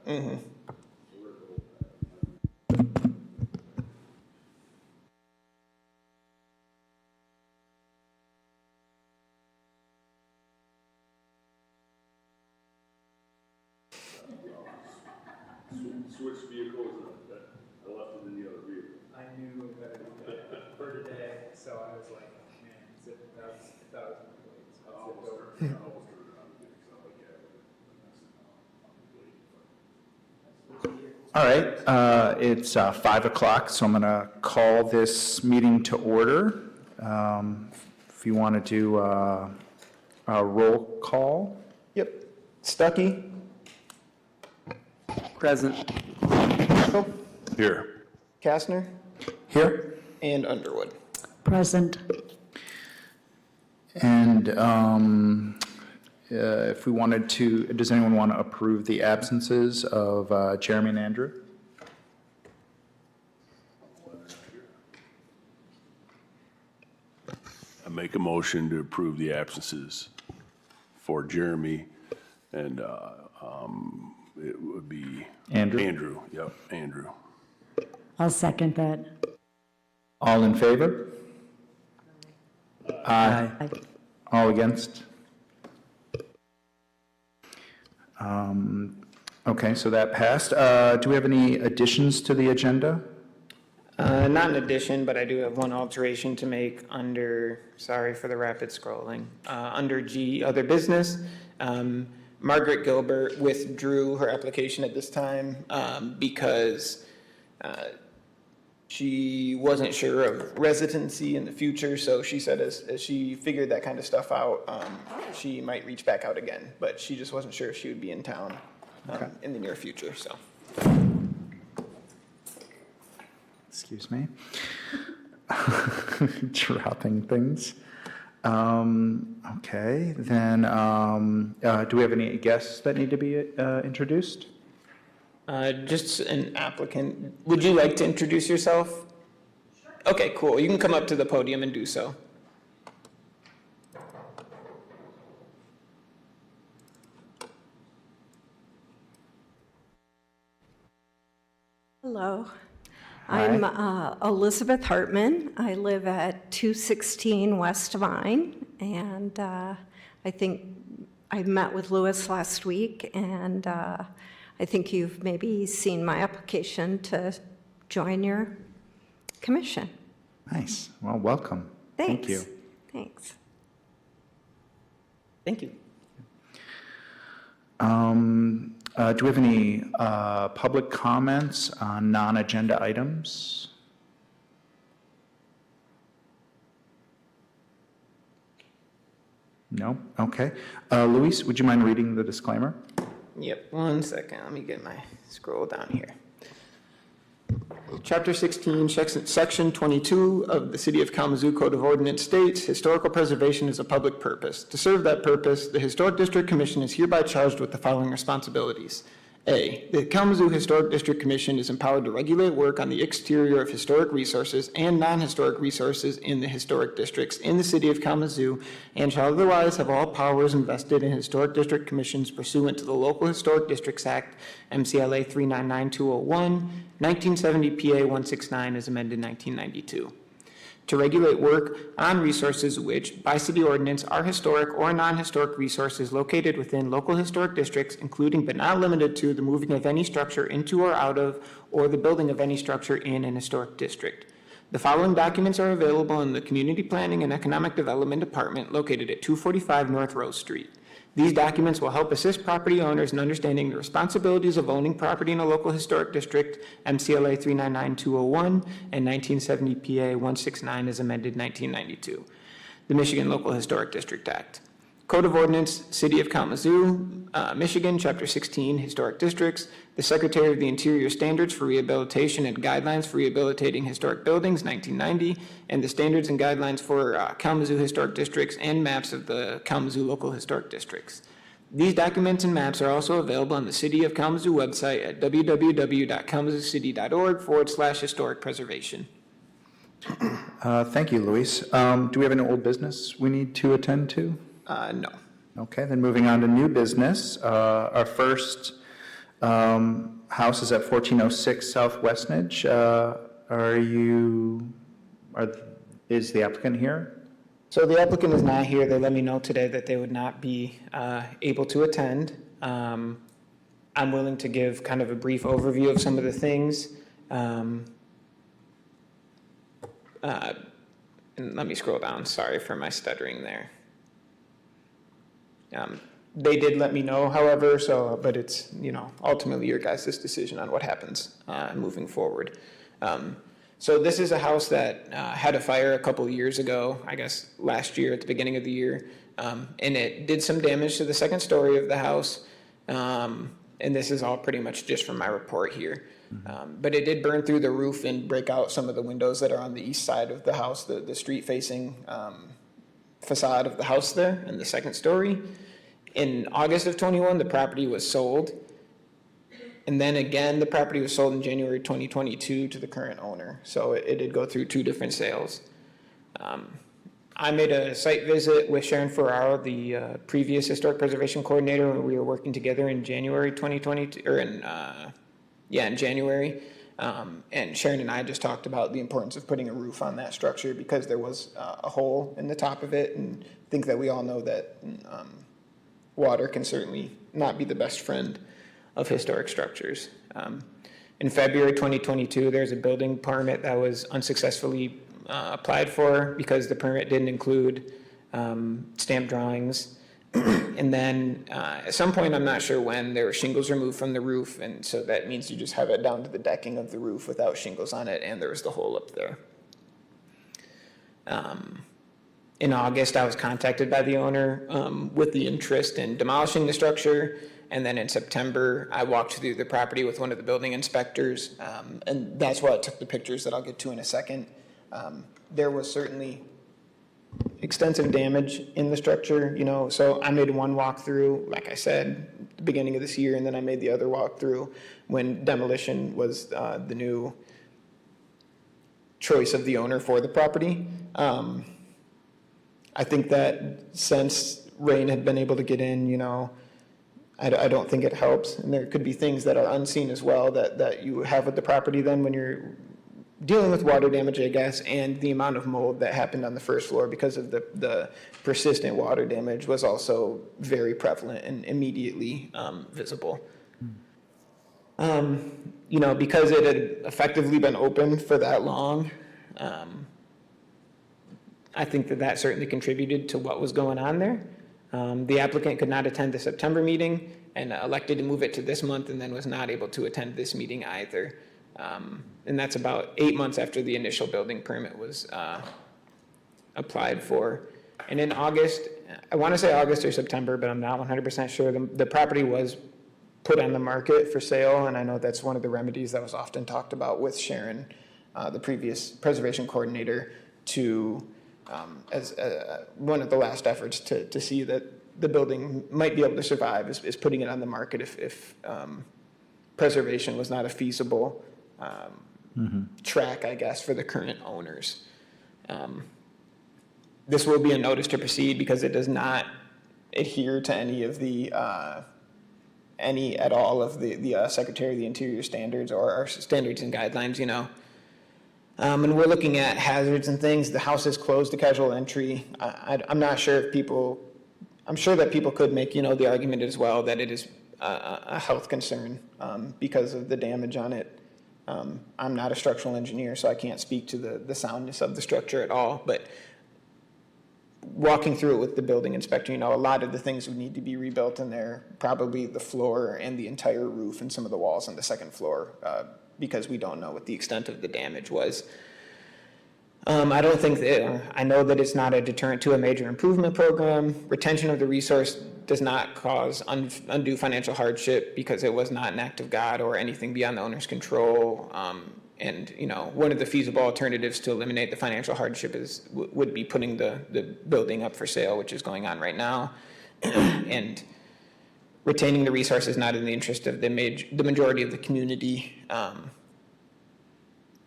Switch vehicles, I left it in the other vehicle. I knew that for today, so I was like, man, that was my I almost turned it on because I'm like, yeah, All right, it's 5 o'clock, so I'm going to call this meeting to order. If you want to do a roll call. Yep. Stuckey. Present. Here. Kastner. Here. And Underwood. Present. And if we wanted to, does anyone want to approve the absences of Jeremy and Andrew? I make a motion to approve the absences for Jeremy, and it would be Andrew? Andrew, yep, Andrew. I'll second that. All in favor? Aye. Aye. All against? Okay, so that passed. Do we have any additions to the agenda? Not an addition, but I do have one alteration to make under, sorry for the rapid scrolling, under G, other business. Margaret Gilbert withdrew her application at this time because she wasn't sure of residency in the future, so she said as she figured that kind of stuff out, she might reach back out again, but she just wasn't sure if she would be in town in the near future, so. Excuse me. Dropping things. Okay, then do we have any guests that need to be introduced? Just an applicant. Would you like to introduce yourself? Sure. Okay, cool. You can come up to the podium and do so. Hello. Hi. I'm Elizabeth Hartman. I live at 216 West Vine, and I think I met with Louis last week, and I think you've maybe seen my application to join your commission. Nice. Well, welcome. Thanks. Thank you. Thanks. Thank you. Do we have any public comments on non-agenda items? No? Okay. Luis, would you mind reading the disclaimer? Yep, 1 second. Let me get my scroll down here. Chapter 16, Section 22 of the City of Kalamazoo Code of Ordinance states, historical preservation is a public purpose. To serve that purpose, the Historic District Commission is hereby charged with the following responsibilities. A, the Kalamazoo Historic District Commission is empowered to regulate work on the exterior of historic resources and non-historic resources in the historic districts in the City of Kalamazoo, and shall otherwise have all powers invested in Historic District Commissions pursuant to the Local Historic Districts Act, MCLA 399201, 1970 PA 169 as amended 1992. To regulate work on resources which, by city ordinance, are historic or non-historic resources located within local historic districts, including but not limited to the moving of any structure into or out of, or the building of any structure in an historic district. The following documents are available in the Community Planning and Economic Development Department located at 245 North Rose Street. These documents will help assist property owners in understanding the responsibilities of owning property in a local historic district, MCLA 399201 and 1970 PA 169 as amended 1992. The Michigan Local Historic District Act. Code of Ordinance, City of Kalamazoo, Michigan, Chapter 16, Historic Districts, the Secretary of the Interior Standards for Rehabilitation and Guidelines for Rehabilitating Historic Buildings, 1990, and the Standards and Guidelines for Kalamazoo Historic Districts and maps of the Kalamazoo Local Historic Districts. These documents and maps are also available on the City of Kalamazoo website at www.kalamazoocity.org/historic preservation. Thank you, Luis. Do we have any old business we need to attend to? No. Okay, then moving on to new business. Our first House is at 1406 South Westnedge. Is the applicant here? So the applicant is not here. They let me know today that they would not be able to attend. I'm willing to give kind of a brief overview of some of the things. And let me scroll down. Sorry for my stuttering there. They did let me know, however, but it's, ultimately your guys' decision on what happens moving forward. So this is a house that had a fire a couple of years ago, I guess last year at the beginning of the year, and it did some damage to the second story of the house. And this is all pretty much just from my report here. But it did burn through the roof and break out some of the windows that are on the east side of the house, the street-facing facade of the house there in the second story. In August of 21, the property was sold. And then again, the property was sold in January 2022 to the current owner. So it did go through 2 different sales. I made a site visit with Sharon Ferraro, the previous historic preservation coordinator, when we were working together in January 2022, or in January. And Sharon and I just talked about the importance of putting a roof on that structure because there was a hole in the top of it. And I think that we all know that water can certainly not be the best friend of historic structures. In February 2022, there's a building permit that was unsuccessfully applied for because the permit didn't include stamp drawings. And then at some point, I'm not sure when, there were shingles removed from the roof, and so that means you just have it down to the decking of the roof without shingles on it, and there was the hole up there. In August, I was contacted by the owner with the interest in demolishing the structure. And then in September, I walked through the property with one of the building inspectors, and that's why I took the pictures that I'll get to in a second. There was certainly extensive damage in the structure, so I made one walkthrough, like I said, at the beginning of this year, and then I made the other walkthrough when demolition was the new choice of the owner for the property. I think that since rain had been able to get in, I don't think it helps. And there could be things that are unseen as well that you have with the property then when you're dealing with water damage, I guess, and the amount of mold that happened on the first floor because of the persistent water damage was also very prevalent and immediately visible. Because it had effectively been open for that long, I think that certainly contributed to what was going on there. The applicant could not attend the September meeting and elected to move it to this month and then was not able to attend this meeting either. And that's about 8 months after the initial building permit was applied for. And in August, I want to say August or September, but I'm not 100% sure, the property was put on the market for sale, and I know that's one of the remedies that was often talked about with Sharon, the previous preservation coordinator, to as one of the last efforts to see that the building might be able to survive is putting it on the market if preservation was not a feasible track, I guess, for the current owners. This will be a notice to proceed because it does not adhere to any of the Secretary of the Interior standards or our standards and guidelines, and we're looking at hazards and things. The house is closed to casual entry. I'm not sure if I'm sure that people could make, the argument as well that it is a health concern because of the damage on it. I'm not a structural engineer, so I can't speak to the soundness of the structure at all, but walking through it with the building inspector, a lot of the things would need to be rebuilt in there, probably the floor and the entire roof and some of the walls on the second floor, because we don't know what the extent of the damage was. I don't think I know that it's not a deterrent to a major improvement program. Retention of the resource does not cause undue financial hardship because it was not an act of God or anything beyond the owner's control. And one of the feasible alternatives to eliminate the financial hardship would be putting the building up for sale, which is going on right now. And retaining the resource is not in the interest of the majority of the community.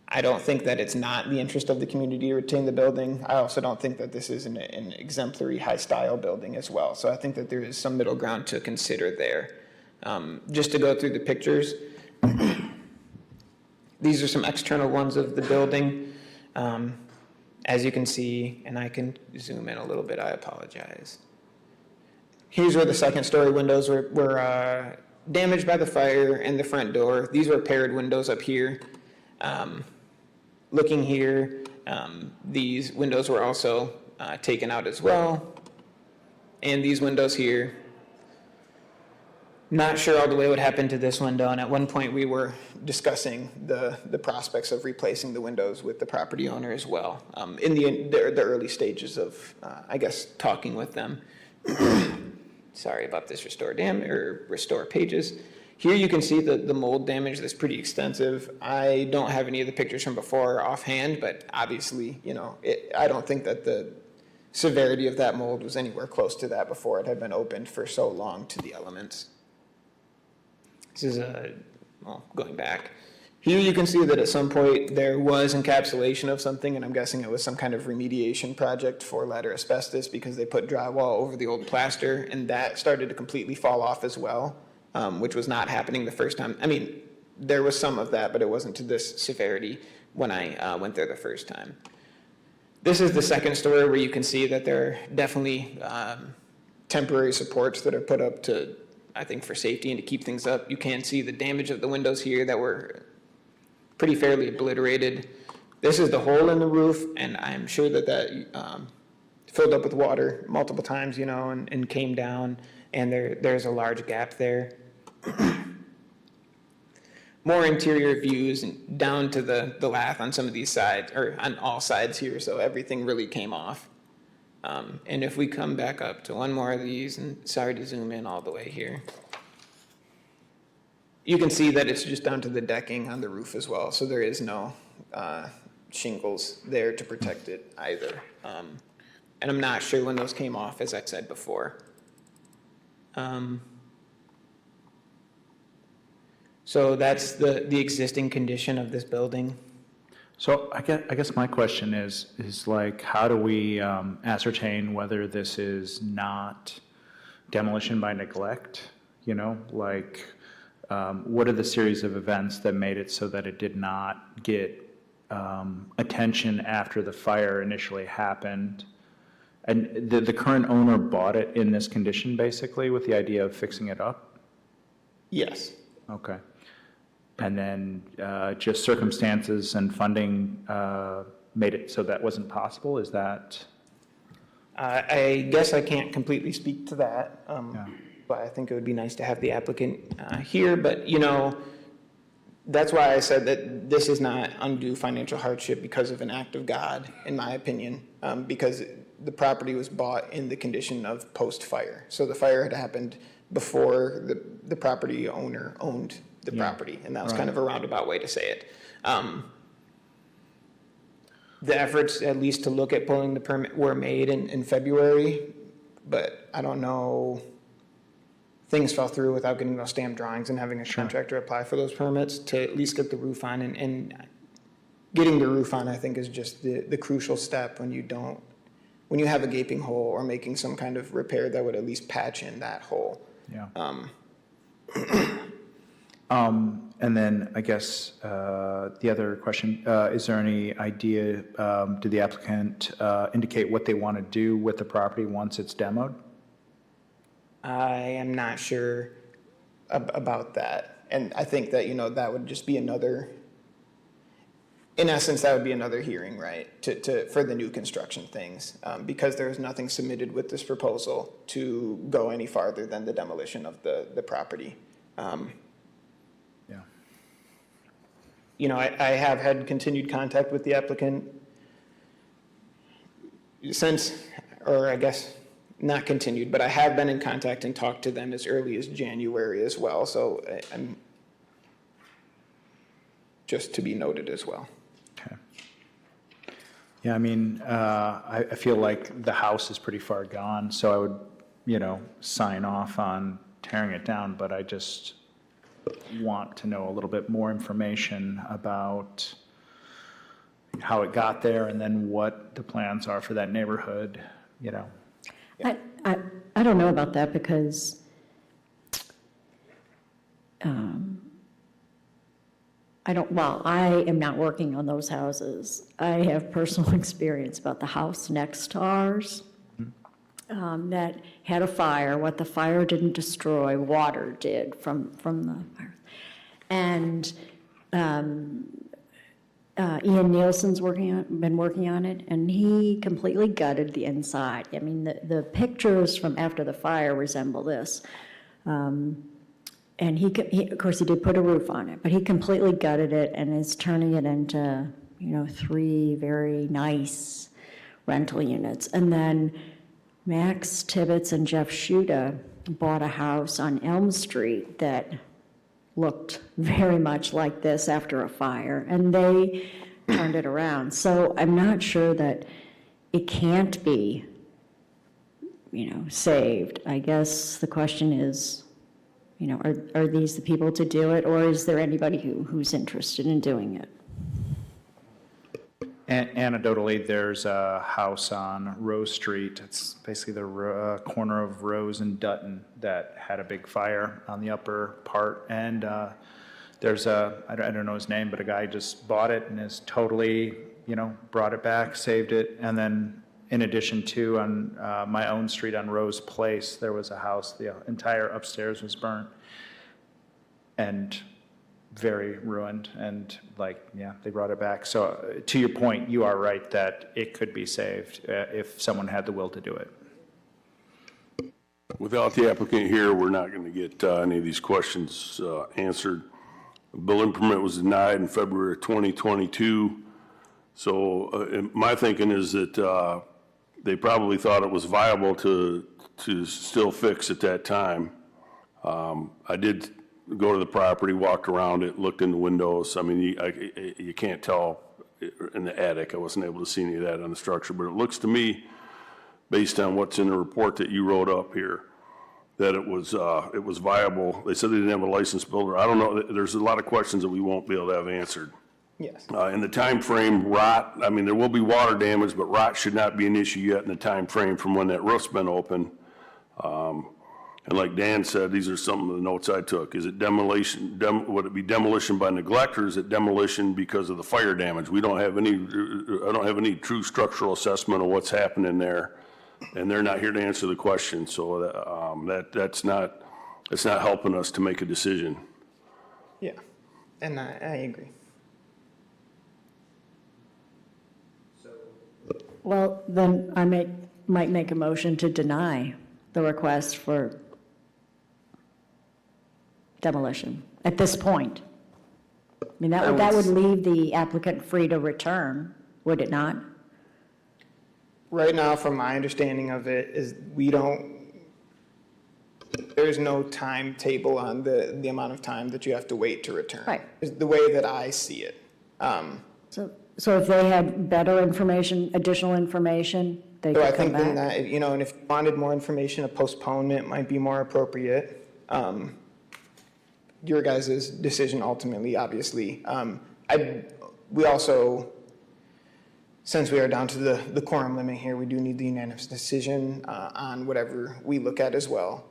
I don't think that it's not the interest of the community to retain the building. I also don't think that this is an exemplary high-style building as well. So I think that there is some middle ground to consider there. Just to go through the pictures, these are some external ones of the building. As you can see, and I can zoom in a little bit, I apologize. Here's where the second story windows were damaged by the fire and the front door. These were paired windows up here. Looking here, these windows were also taken out as well. And these windows here, not sure all the way what happened to this window, and at one point we were discussing the prospects of replacing the windows with the property owner as well, in the early stages of, I guess, talking with them. Sorry about this restore pages. Here you can see the mold damage that's pretty extensive. I don't have any of the pictures from before offhand, but obviously, I don't think that the severity of that mold was anywhere close to that before it had been opened for so long to the elements. This is going back. Here you can see that at some point there was encapsulation of something, and I'm guessing it was some kind of remediation project for ladder asbestos because they put drywall over the old plaster, and that started to completely fall off as well, which was not happening the first time. I mean, there was some of that, but it wasn't to this severity when I went there the first time. This is the second story where you can see that there are definitely temporary supports that are put up to, I think, for safety and to keep things up. You can see the damage of the windows here that were pretty fairly obliterated. This is the hole in the roof, and I'm sure that filled up with water multiple times, and came down, and there's a large gap there. More interior views and down to the lath on some of these sides, or on all sides here, so everything really came off. And if we come back up to one more of these, and sorry to zoom in all the way here, you can see that it's just down to the decking on the roof as well, so there is no shingles there to protect it either. And I'm not sure when those came off, as I said before. So that's the existing condition of this building. So I guess my question is like, how do we ascertain whether this is not demolition by neglect? What are the series of events that made it so that it did not get attention after the fire initially happened? And the current owner bought it in this condition, basically, with the idea of fixing it up? Yes. Okay. And then just circumstances and funding made it so that wasn't possible? Is that? I guess I can't completely speak to that, Yeah. but I think it would be nice to have the applicant here. But, that's why I said that this is not undue financial hardship because of an act of God, in my opinion, because the property was bought in the condition of post-fire. So the fire had happened before the property owner owned the property, and that was kind of a roundabout way to say it. The efforts, at least to look at pulling the permit, were made in February, but I don't know, things fell through without getting those stamped drawings and having a contractor apply for those permits to at least get the roof on, and getting the roof on, I think, is just the crucial step when you have a gaping hole or making some kind of repair that would at least patch in that hole. Yeah. And then I guess the other question, is there any idea, did the applicant indicate what they want to do with the property once it's demoed? I am not sure about that. And I think that, that would just be another, in essence, that would be another hearing, right, for the new construction things, because there is nothing submitted with this proposal to go any farther than the demolition of the property. I have had continued contact with the applicant since, or I guess not continued, but I have been in contact and talked to them as early as January as well. So I'm just to be noted as well. Okay. Yeah, I mean, I feel like the house is pretty far gone, so I would, sign off on tearing it down, but I just want to know a little bit more information about how it got there and then what the plans are for that neighborhood, I don't know about that because I am not working on those houses. I have personal experience about the house next to ours that had a fire. What the fire didn't destroy, water did from the fire. And Ian Nielsen's been working on it, and he completely gutted the inside. I mean, the pictures from after the fire resemble this. And he, of course, he did put a roof on it, but he completely gutted it and is turning it into, 3 very nice rental units. And then Max Tibbetts and Jeff Schuda bought a house on Elm Street that looked very much like this after a fire, and they turned it around. So I'm not sure that it can't be, saved. I guess the question is, are these the people to do it, or is there anybody who's interested in doing it? Anecdotally, there's a house on Rose Street. It's basically the corner of Rose and Dutton that had a big fire on the upper part. And there's I don't know his name, but a guy just bought it and is totally, brought it back, saved it. And then in addition to on my own street on Rose Place, there was a house, the entire upstairs was burnt and very ruined, and they brought it back. So to your point, you are right that it could be saved if someone had the will to do it. Without the applicant here, we're not going to get any of these questions answered. The building permit was denied in February of 2022. So my thinking is that they probably thought it was viable to still fix at that time. I did go to the property, walked around it, looked in the windows. I mean, you can't tell in the attic. I wasn't able to see any of that on the structure, but it looks to me, based on what's in the report that you wrote up here, that it was viable. They said they didn't have a licensed builder. I don't know. There's a lot of questions that we won't be able to have answered. Yes. In the time frame, rot, I mean, there will be water damage, but rot should not be an issue yet in the time frame from when that roof's been open. And like Dan said, these are some of the notes I took. Is it demolition, would it be demolition by neglect, or is it demolition because of the fire damage? We don't have any, I don't have any true structural assessment of what's happening there, and they're not here to answer the question. So that's not helping us to make a decision. Yeah, and I agree. Well, then I might make a motion to deny the request for demolition at this point. I mean, that would leave the applicant free to return, would it not? Right now, from my understanding of it, is there's no timetable on the amount of time that you have to wait to return. Right. Is the way that I see it. So if they had better information, additional information, they So I could come think then back? that, and if you wanted more information, a postponement might be more appropriate. Your guys' decision ultimately, obviously. We also, since we are down to the quorum limit here, we do need the unanimous decision on whatever we look at as well.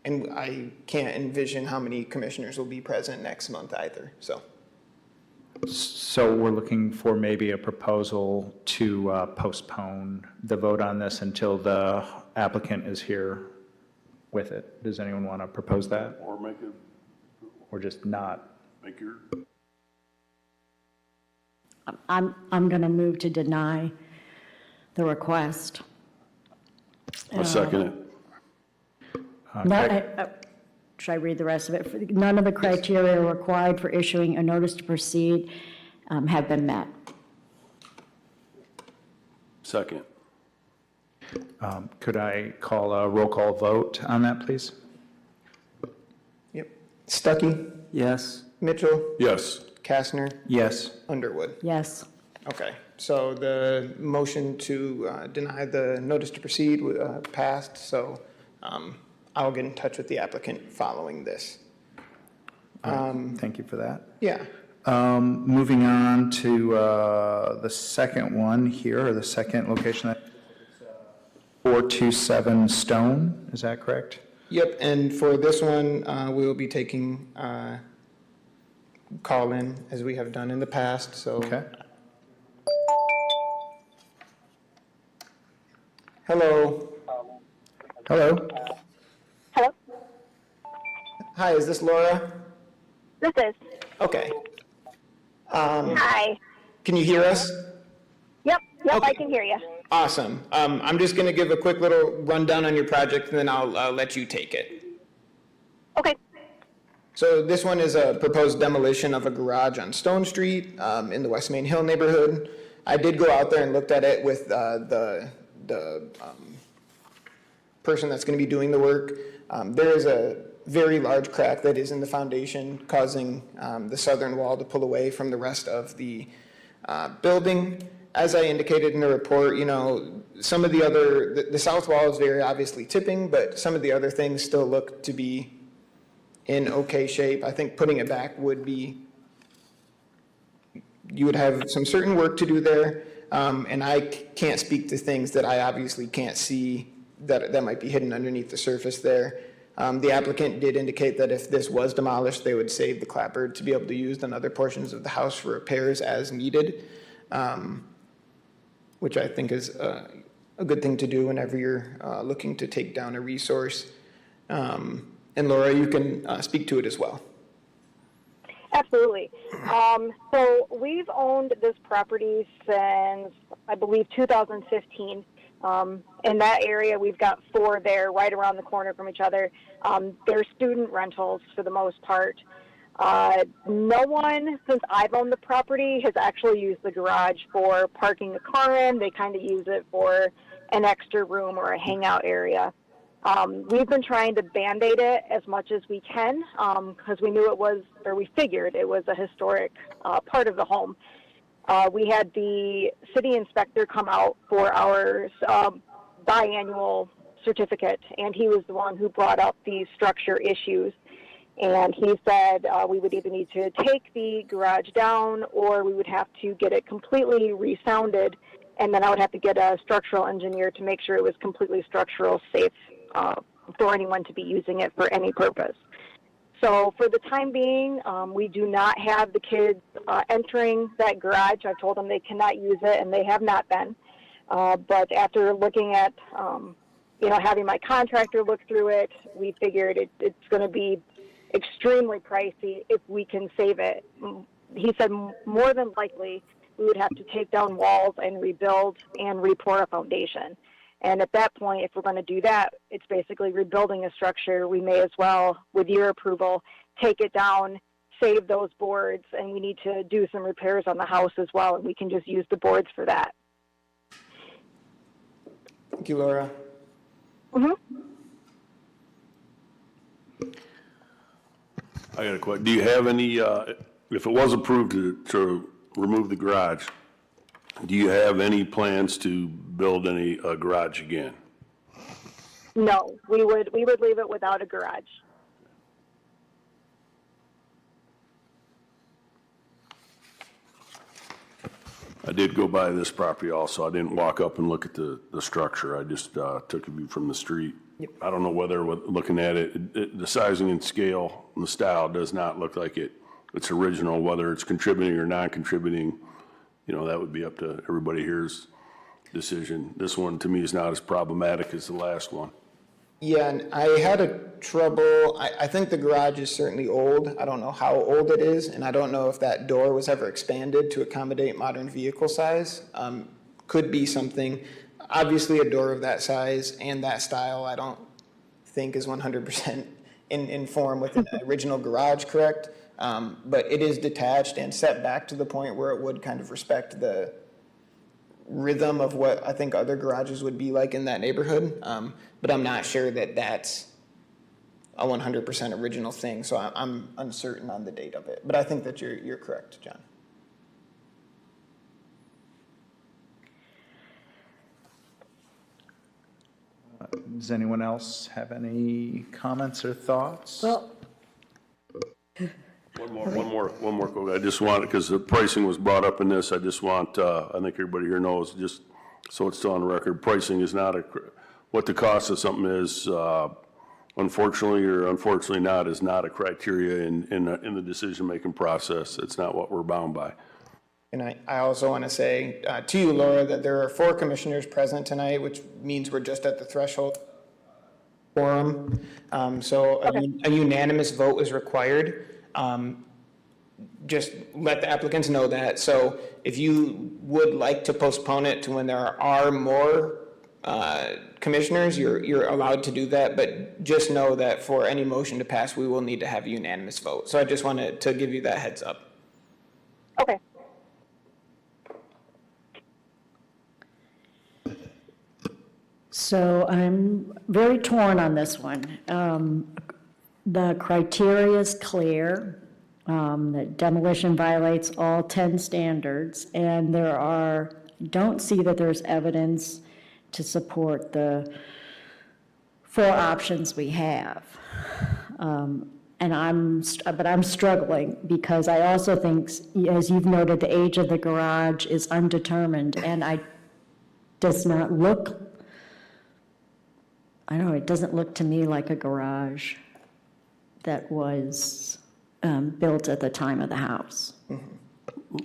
And I can't envision how many commissioners will be present next month either, so. So we're looking for maybe a proposal to postpone the vote on this until the applicant is here with it. Does anyone want to propose that? Or make it, Or just not? make your, I'm going to move to deny the request. I'll second it. Should I read the rest of it? None of the criteria required for issuing a notice to proceed have been met. Second. Could I call a roll call vote on that, please? Yep. Stuckey, Yes. Mitchell, Yes. Kastner, Yes. Underwood. Yes. Okay, so the motion to deny the notice to proceed passed, so I'll get in touch with the applicant following this. Thank you for that. Yeah, Moving on to the second one here, or the second location, 427 Stone, is that correct? Yep, and for this one, we will be taking call-in as we have done in the past, so. Okay. Hello. Hello? Hello, Hi, is this Laura? this is. Okay. Hi. Can you hear us? Yep, Okay. I can hear you. Awesome. I'm just going to give a quick little rundown on your project, and then I'll let you take it. Okay. So this one is a proposed demolition of a garage on Stone Street in the West Main Hill neighborhood. I did go out there and looked at it with the person that's going to be doing the work. There is a very large crack that is in the foundation, causing the southern wall to pull away from the rest of the building. As I indicated in the report, you know, some of the south wall is very obviously tipping, but some of the other things still look to be in okay shape. I think putting it back would be, you would have some certain work to do there, and I can't speak to things that I obviously can't see that might be hidden underneath the surface there. The applicant did indicate that if this was demolished, they would save the clapboard to be able to use on other portions of the house for repairs as needed, which I think is a good thing to do whenever you're looking to take down a resource. And Laura, you can speak to it as well. Absolutely. So we've owned this property since, I believe, 2015. In that area, we've got 4 there right around the corner from each other. They're student rentals for the most part. No one, since I've owned the property, has actually used the garage for parking a car in. They kind of use it for an extra room or a hangout area. We've been trying to Band-Aid it as much as we can because we knew it was, or we figured it was a historic part of the home. We had the city inspector come out for our biannual certificate, and he was the one who brought up the structure issues. And he said we would either need to take the garage down or we would have to get it completely resounded, and then I would have to get a structural engineer to make sure it was completely structural safe for anyone to be using it for any purpose. So for the time being, we do not have the kids entering that garage. I've told them they cannot use it, and they have not been. But after looking at, having my contractor look through it, we figured it's going to be extremely pricey if we can save it. He said more than likely we would have to take down walls and rebuild and re-pour a foundation. And at that point, if we're going to do that, it's basically rebuilding a structure. We may as well, with your approval, take it down, save those boards, and we need to do some repairs on the house as well, and we can just use the boards for that. Thank you, Laura. Mm-hmm. I got a question. Do you have any, if it was approved to remove the garage, do you have any plans to build any garage again? No, we would leave it without a garage. I did go by this property also. I didn't walk up and look at the structure. I just took a view from the street. Yep. I don't know whether, looking at it, the sizing and scale and the style does not look like it's original. Whether it's contributing or non-contributing, that would be up to everybody here's decision. This one, to me, is not as problematic as the last one. Yeah, and I had a trouble, I think the garage is certainly old. I don't know how old it is, and I don't know if that door was ever expanded to accommodate modern vehicle size. Could be something. Obviously, a door of that size and that style, I don't think is 100% in form with an original garage, correct? But it is detached and set back to the point where it would kind of respect the rhythm of what I think other garages would be like in that neighborhood. But I'm not sure that that's a 100% original thing, so I'm uncertain on the date of it. But I think that you're correct, John. Does anyone else have any comments or thoughts? Well, One more quote. I just want, because the pricing was brought up in this, I just want, I think everybody here knows, just so it's still on the record, pricing is not what the cost of something is. unfortunately or unfortunately not, is not a criteria in the decision-making process. It's not what we're bound by. And I also want to say to you, Laura, that there are 4 commissioners present tonight, which means we're just at the threshold quorum. So a unanimous vote is required. Just let the applicants know that. So if you would like to postpone it to when there are more commissioners, you're allowed to do that. But just know that for any motion to pass, we will need to have a unanimous vote. So I just wanted to give you that heads up. Okay. So I'm very torn on this one. The criteria is clear, that demolition violates all 10 standards, and don't see that there's evidence to support the 4 options we have. But I'm struggling because I also think, as you've noted, the age of the garage is undetermined, and does not look, I don't know, it doesn't look to me like a garage that was built at the time of the house.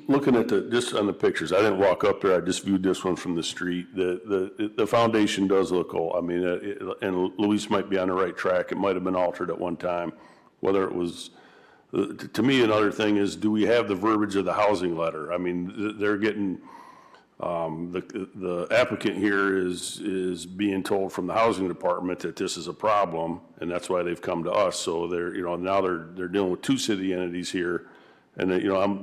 Looking at just on the pictures, I didn't walk up there, I just viewed this one from the street. The foundation does look old. I mean, and Luis might be on the right track. It might have been altered at one time. Whether it was, to me, another thing is, do we have the verbiage of the housing letter? I mean, they're getting, the applicant here is being told from the housing department that this is a problem, and that's why they've come to us. So now they're dealing with 2 city entities here. And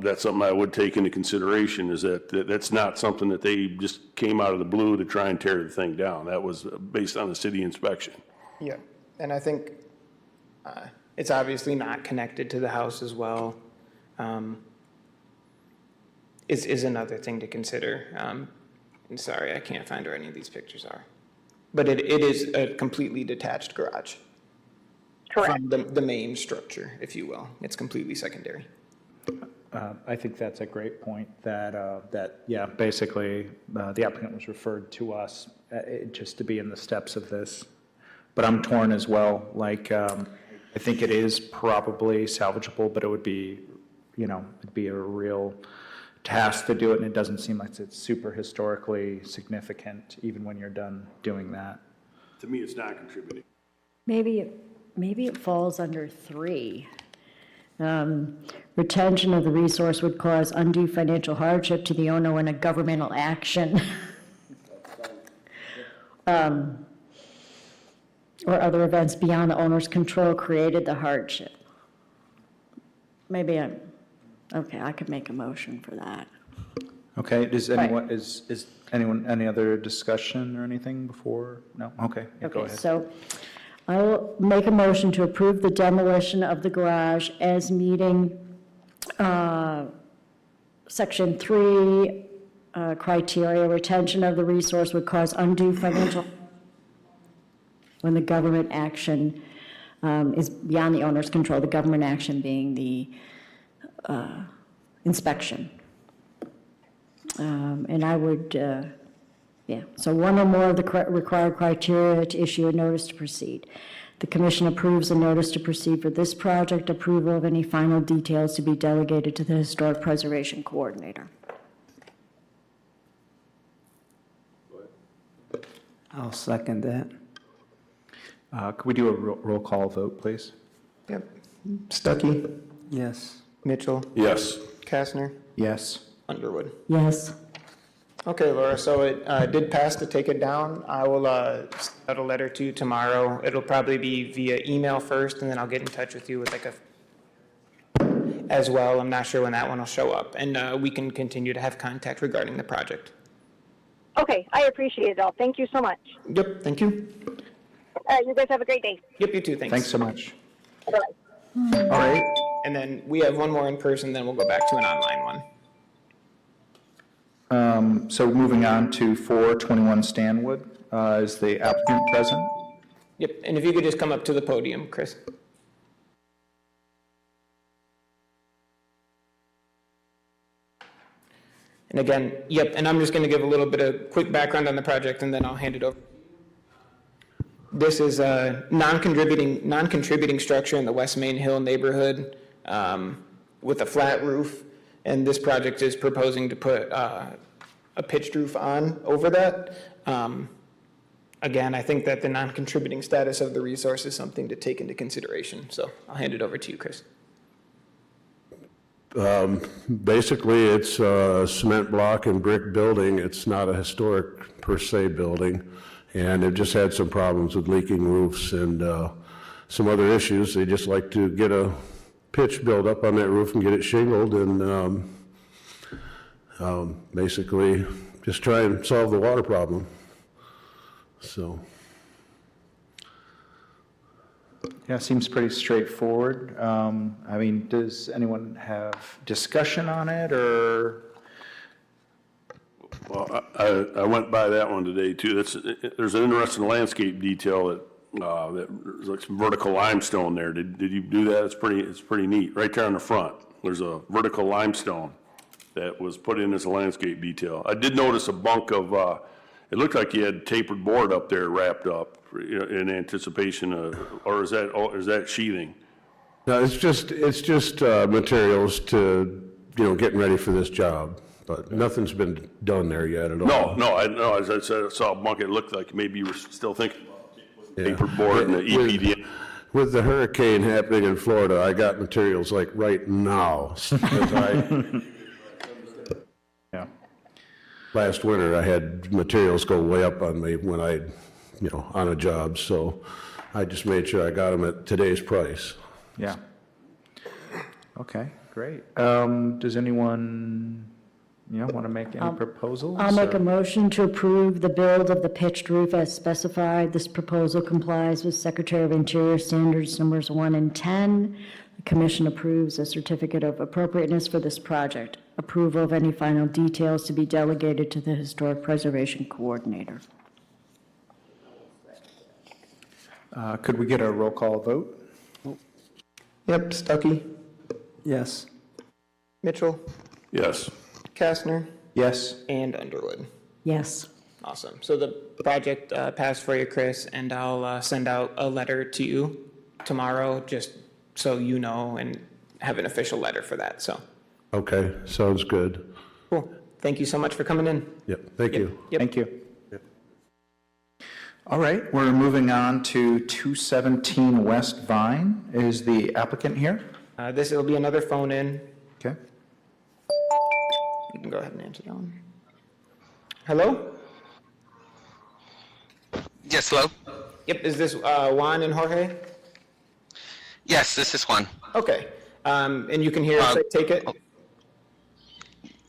that's something I would take into consideration, is that's not something that they just came out of the blue to try and tear the thing down. That was based on the city inspection. Yeah, and I think it's obviously not connected to the house as well. Is another thing to consider. And sorry, I can't find where any of these pictures are. But it is a completely detached garage. Correct. From the main structure, if you will. It's completely secondary. I think that's a great point, yeah, basically, the applicant was referred to us just to be in the steps of this. But I'm torn as well, I think it is probably salvageable, but it would be, it'd be a real task to do it, and it doesn't seem like it's super historically significant, even when you're done doing that. To me, it's not contributing. Maybe it falls under 3. Retention of the resource would cause undue financial hardship to the owner when a governmental action or other events beyond the owner's control created the hardship. Okay, I could make a motion for that. Okay, does anyone, is anyone, any other discussion or anything before? No? Okay, yeah, go Okay, ahead. so I will make a motion to approve the demolition of the garage as meeting Section 3 criteria. Retention of the resource would cause undue financial when the government action is beyond the owner's control, the government action being the inspection. And I would, so one or more of the required criteria to issue a notice to proceed. The commission approves a notice to proceed for this project. Approval of any final details to be delegated to the Historic Preservation Coordinator. I'll second that. Could we do a roll call vote, please? Yep. Stuckey, Yes. Mitchell, Yes. Kastner, Yes. Underwood. Yes. Okay, Laura, so it did pass to take it down. I will send out a letter to you tomorrow. It'll probably be via email first, and then I'll get in touch with you with as well. I'm not sure when that one will show up, and we can continue to have contact regarding the project. Okay, I appreciate it all. Thank you so much. Yep, thank you. You guys have a great day. Yep, you too, thanks. Thanks so much. Bye-bye. All right. And then we have one more in person, then we'll go back to an online one. So moving on to 421 Stanwood, is the applicant present? Yep, and if you could just come up to the podium, Chris. And again, yep, and I'm just going to give a little bit of quick background on the project, and then I'll hand it over. This is a non-contributing structure in the West Main Hill neighborhood with a flat roof, and this project is proposing to put a pitched roof on over that. Again, I think that the non-contributing status of the resource is something to take into consideration, so I'll hand it over to you, Chris. Basically, it's a cement block and brick building. It's not a historic per se building, and they've just had some problems with leaking roofs and some other issues. They just like to get a pitch built up on that roof and get it shingled and basically just try and solve the water problem. So. Yeah, seems pretty straightforward. I mean, does anyone have discussion on it, or? Well, I went by that one today too. There's an interesting landscape detail that there's like some vertical limestone there. Did you do that? It's pretty neat. Right there on the front, there's a vertical limestone that was put in as a landscape detail. I did notice a bunk of, it looked like you had tapered board up there wrapped up in anticipation of, or is that sheathing? No, it's just materials to, getting ready for this job, but nothing's been done there yet at all. No, as I said, I saw a bunk, it looked like maybe you were still thinking about tapered board and the EPD. With the hurricane happening in Florida, I got materials like right now. 'Cause Yeah. last winter, I had materials go way up on me when on a job, so I just made sure I got them at today's price. Yeah. Okay, great. Does anyone, want to make any proposals? I'll make or- a motion to approve the build of the pitched roof as specified. This proposal complies with Secretary of Interior Standards Numbers 1 and 10. The commission approves a certificate of appropriateness for this project. Approval of any final details to be delegated to the Historic Preservation Coordinator. Could we get a roll call vote? Yep, Stuckey, Yes. Mitchell, Yes. Kastner, Yes? and Underwood. Yes. Awesome. So the project passed for you, Chris, and I'll send out a letter to you tomorrow, just so you know, and have an official letter for that, so. Okay, sounds good. Cool. Thank you so much for coming in. Yep, thank you. Yep. Thank you. All right, we're moving on to 217 West Vine. Is the applicant here? This will be another phone in. Okay. You can go ahead and answer that one. Hello? Yes, hello? Yep, is this Juan and Jorge? Yes, this is Juan. Okay. And you can hear us, I take it?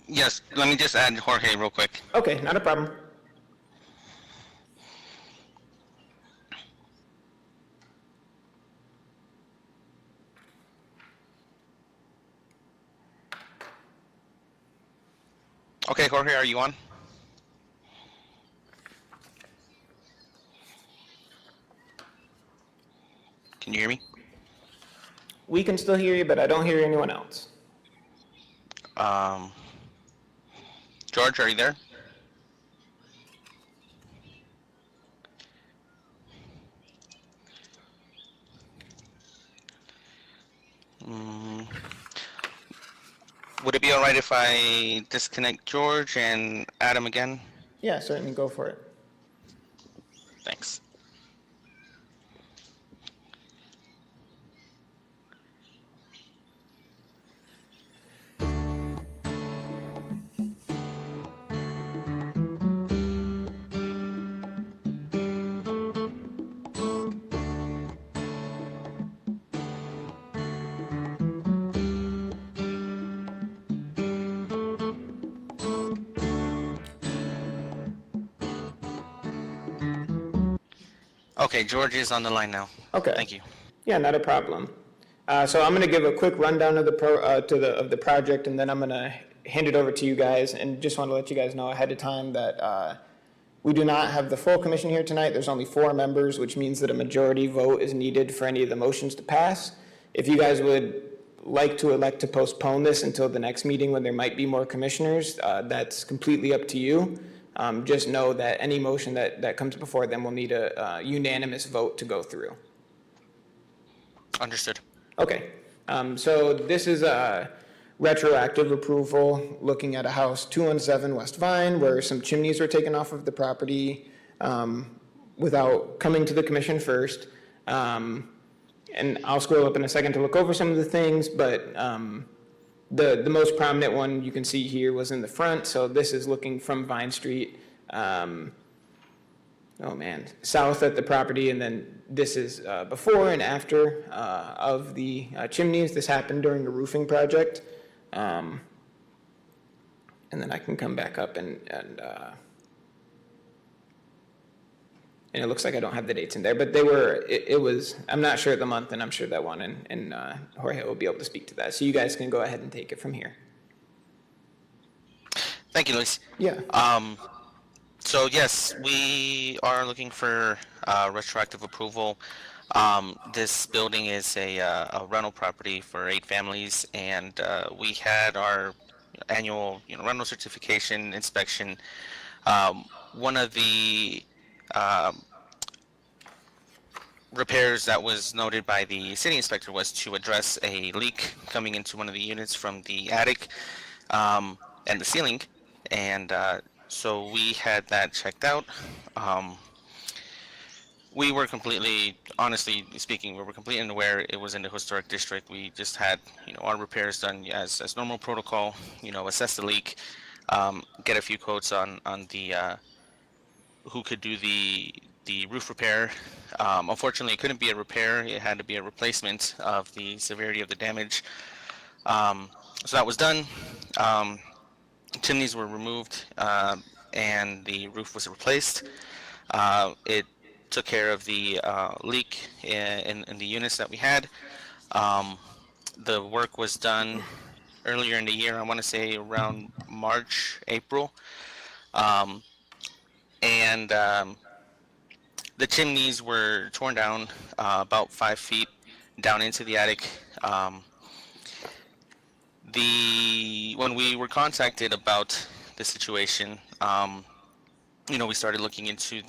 Yes, let me just add Jorge real quick. Okay, not a problem. Okay, Jorge, are you on? Can you hear me? We can still hear you, but I don't hear anyone else. George, are you there? Would it be all right if I disconnect George and add him again? Yeah, certainly, go for it. Thanks. Okay, George is on the line now. Okay. Thank you. Yeah, not a problem. So I'm going to give a quick rundown of the project, and then I'm going to hand it over to you guys. And just want to let you guys know ahead of time that we do not have the full commission here tonight. There's only 4 members, which means that a majority vote is needed for any of the motions to pass. If you guys would like to elect to postpone this until the next meeting when there might be more commissioners, that's completely up to you. just know that any motion that comes before them will need a unanimous vote to go through. Understood. Okay, so this is a retroactive approval, looking at a house 217 West Vine, where some chimneys were taken off of the property without coming to the commission first. And I'll scroll up in a second to look over some of the things, but the most prominent one you can see here was in the front, so this is looking from Vine Street, south at the property, and then this is before and after of the chimneys. This happened during a roofing project. And then I can come back up and it looks like I don't have the dates in there, but it was, I'm not sure the month, and I'm sure that one, and Jorge will be able to speak to that. So you guys can go ahead and take it from here. Thank you, Luis. Yeah. So yes, we are looking for retroactive approval. This building is a rental property for 8 families, and we had our annual rental certification inspection. One of the repairs that was noted by the city inspector was to address a leak coming into one of the units from the attic and the ceiling, and so we had that checked out. We were completely, honestly speaking, we were completely unaware it was in the historic district. We just had, our repairs done as normal protocol, assess the leak, get a few quotes on the who could do the roof repair. Unfortunately, it couldn't be a repair. It had to be a replacement of the severity of the damage. So that was done. Chimneys were removed, and the roof was replaced. It took care of the leak in the units that we had. The work was done earlier in the year, I want to say around March, April. And the chimneys were torn down about 5 feet down into the attic. When we were contacted about the situation, we started looking into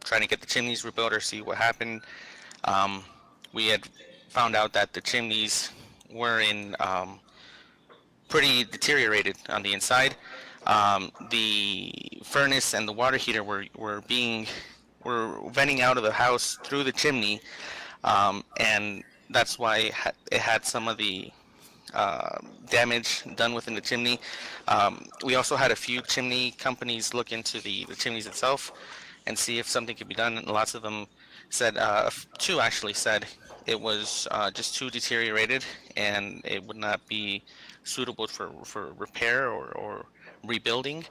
trying to get the chimneys rebuilt or see what happened. We had found out that the chimneys were in pretty deteriorated on the inside. The furnace and the water heater were venting out of the house through the chimney, and that's why it had some of the damage done within the chimney. We also had a few chimney companies look into the chimneys itself and see if something could be done, and lots of them said, 2 actually said it was just too deteriorated and it would not be suitable for repair or rebuilding.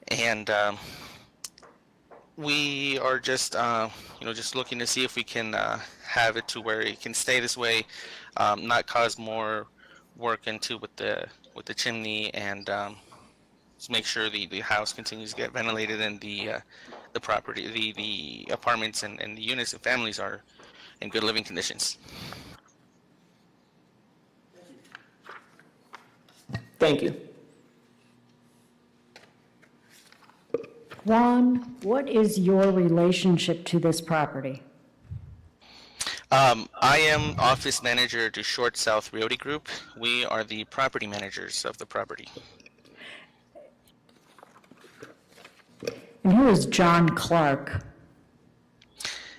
And we are just just looking to see if we can have it to where it can stay this way, not cause more work into with the chimney, and just make sure the house continues to get ventilated, and the property, the apartments and the units and families are in good living conditions. Thank you. Juan, what is your relationship to this property? I am office manager to Short South Realty Group. We are the property managers of the property. And who is John Clark?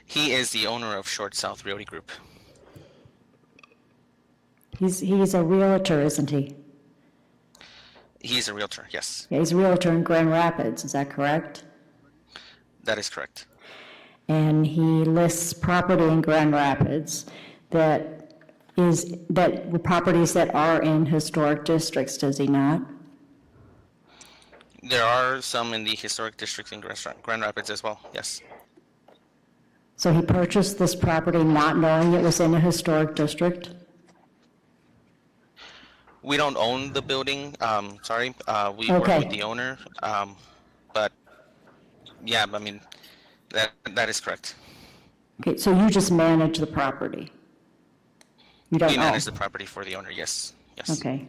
He is the owner of Short South Realty Group. He's a realtor, isn't he? He's a realtor, yes. Yeah, he's a realtor in Grand Rapids, is that correct? That is correct. And he lists property in Grand Rapids that were properties that are in historic districts, does he not? There are some in the historic districts in Grand Rapids as well, yes. So he purchased this property not knowing it was in a historic district? We don't own the building, we Okay. work with the owner, but yeah, I mean, that is correct. Okay, so you just manage the property? You don't We own? manage the property for the owner, yes, yes. Okay.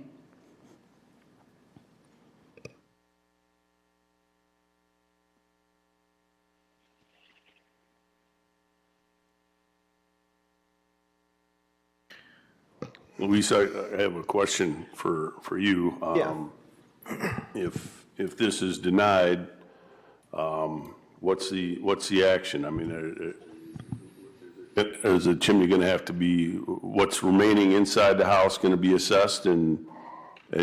Luis, I have a question for you. If this is denied, what's the action? I mean, is the chimney going to have to be, what's remaining inside the house going to be assessed and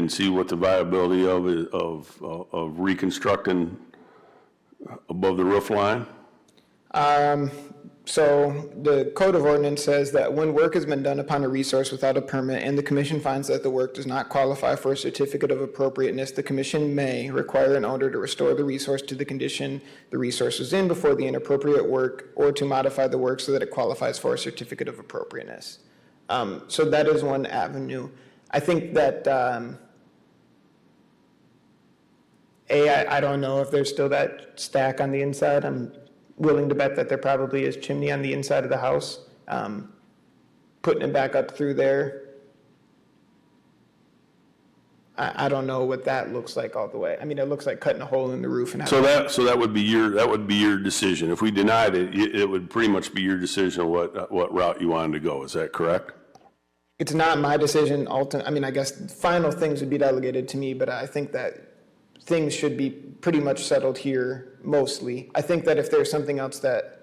see what the viability of reconstructing above the roof line? So the Code of Ordinance says that when work has been done upon a resource without a permit and the commission finds that the work does not qualify for a certificate of appropriateness, the commission may require an owner to restore the resource to the condition the resource was in before the inappropriate work, or to modify the work so that it qualifies for a certificate of appropriateness. So that is one avenue. I think that, I don't know if there's still that stack on the inside. I'm willing to bet that there probably is chimney on the inside of the house. Putting it back up through there, I don't know what that looks like all the way. I mean, it looks like cutting a hole in the roof and So that would be your decision. If we denied it, it would pretty much be your decision what route you wanted to go. Is that correct? It's not my decision. I mean, I guess final things would be delegated to me, but I think that things should be pretty much settled here mostly. I think that if there's something else that,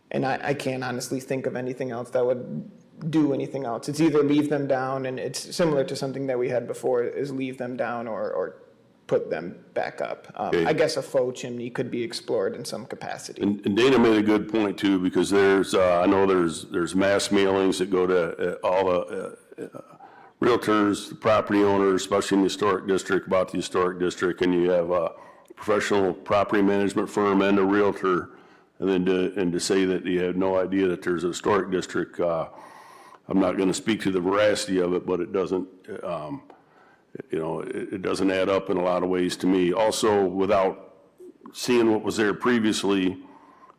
and I can't honestly think of anything else that would do anything else. It's either leave them down, and it's similar to something that we had before, is leave them down or put them back up. Okay. I guess a faux chimney could be explored in some capacity. And Dana made a good point too, because there's, I know there's mass mailings that go to all the realtors, the property owners, especially in the historic district, about the historic district, and you have a professional property management firm and a realtor, and then to say that you have no idea that there's a historic district, I'm not going to speak to the veracity of it, but it doesn't, it doesn't add up in a lot of ways to me. Also, without seeing what was there previously,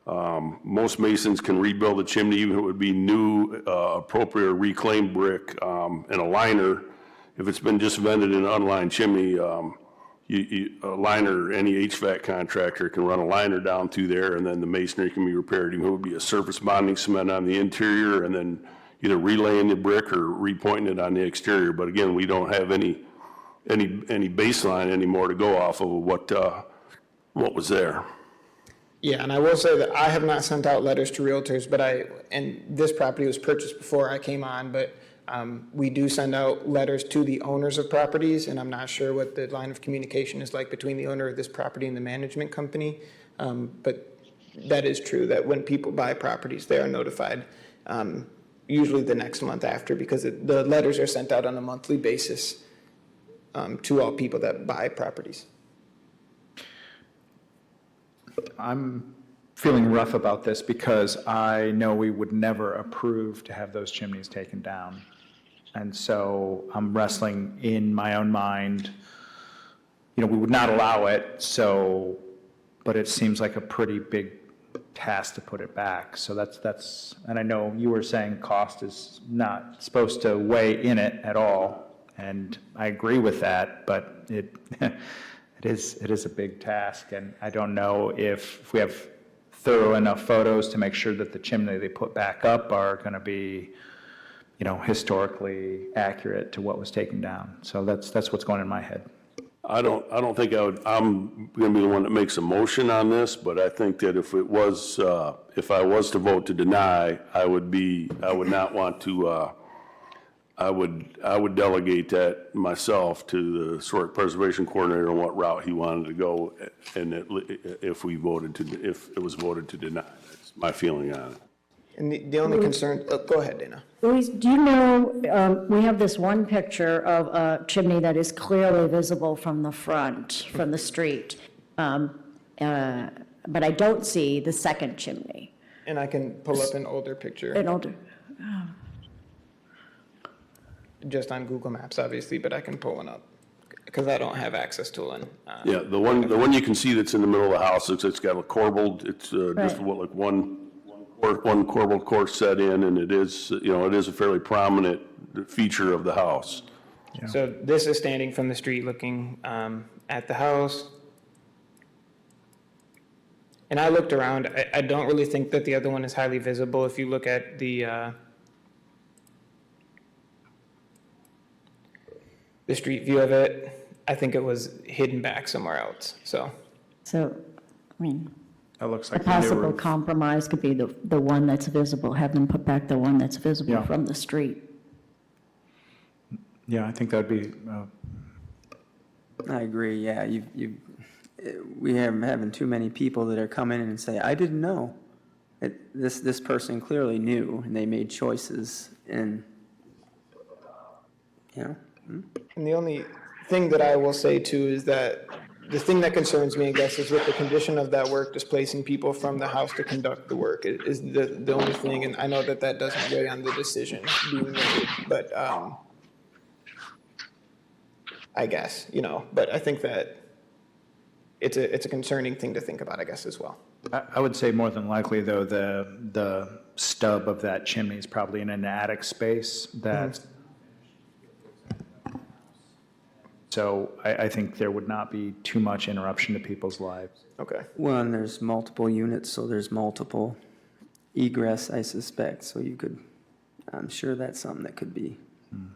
most masons can rebuild a chimney, even if it would be new, appropriate reclaimed brick and a liner. If it's been just vented in an unlined chimney, a liner, any HVAC contractor can run a liner down through there, and then the masonry can be repaired. Even if it would be a surface bonding cement on the interior, and then either relaying the brick or repointing it on the exterior. But again, we don't have any baseline anymore to go off of what was there. Yeah, and I will say that I have not sent out letters to realtors, and this property was purchased before I came on, but we do send out letters to the owners of properties, and I'm not sure what the line of communication is like between the owner of this property and the management company. But that is true, that when people buy properties, they are notified, usually the next month after, because the letters are sent out on a monthly basis to all people that buy properties. I'm feeling rough about this because I know we would never approve to have those chimneys taken down. And so I'm wrestling in my own mind, we would not allow it, but it seems like a pretty big task to put it back. So that's, and I know you were saying cost is not supposed to weigh in it at all. And I agree with that, but it is a big task, and I don't know if we have thorough enough photos to make sure that the chimney they put back up are going to be, historically accurate to what was taken down. So that's what's going in my head. I don't think I'm going to be the one that makes a motion on this, but I think that if I was to vote to deny, I would not want to. I would delegate that myself to the historic preservation coordinator on what route he wanted to go, and if it was voted to deny. That's my feeling on it. And the only concern, go ahead, Dana. Louise, do you know, we have this one picture of a chimney that is clearly visible from the front, from the street, but I don't see the second chimney. And I can pull up an older picture. Just on Google Maps, obviously, but I can pull one up because I don't have access to one. Yeah, the one you can see that's in the middle of the house, it's got a corbelled, it's just like one corbelled course set in, and it is a fairly prominent feature of the house. Yeah. So this is standing from the street looking at the house. And I looked around. I don't really think that the other one is highly visible. If you look at the the street view of it. I think it was hidden back somewhere else, so. So, I mean, That looks a like the new possible roof. compromise could be the one that's visible, have them put back the one that's visible Yeah. from the street. Yeah, I think that'd be, I agree, yeah, we are having too many people that are coming in and say, I didn't know. This person clearly knew, and they made choices, and, you know, And the only thing that I will say too is that the thing that concerns me, I guess, is with the condition of that work, displacing people from the house to conduct the work is the only thing. And I know that that doesn't weigh on the decision being made, but, I guess, but I think that it's a concerning thing to think about, I guess, as well. I would say more than likely, though, the stub of that chimney is probably in an attic space that's, so I think there would not be too much interruption to people's lives. Okay. well, and there's multiple units, so there's multiple egress, I suspect, so I'm sure that's something that could be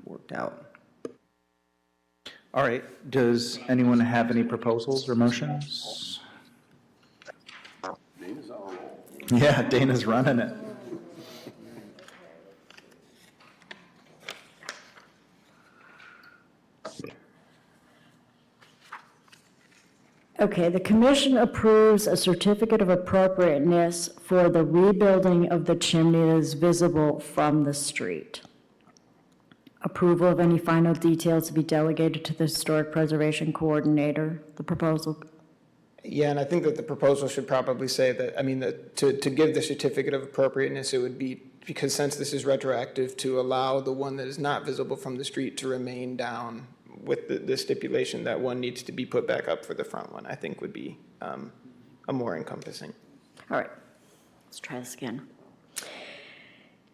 worked out. All right, does anyone have any proposals or motions? Yeah, Dana's running it. Okay, the commission approves a certificate of appropriateness for the rebuilding of the chimney that is visible from the street. Approval of any final details to be delegated to the Historic Preservation Coordinator, the proposal. Yeah, and I think that the proposal should probably say that, to give the certificate of appropriateness, it would be, because since this is retroactive, to allow the one that is not visible from the street to remain down with the stipulation that one needs to be put back up for the front one, I think would be a more encompassing. All right, let's try this again.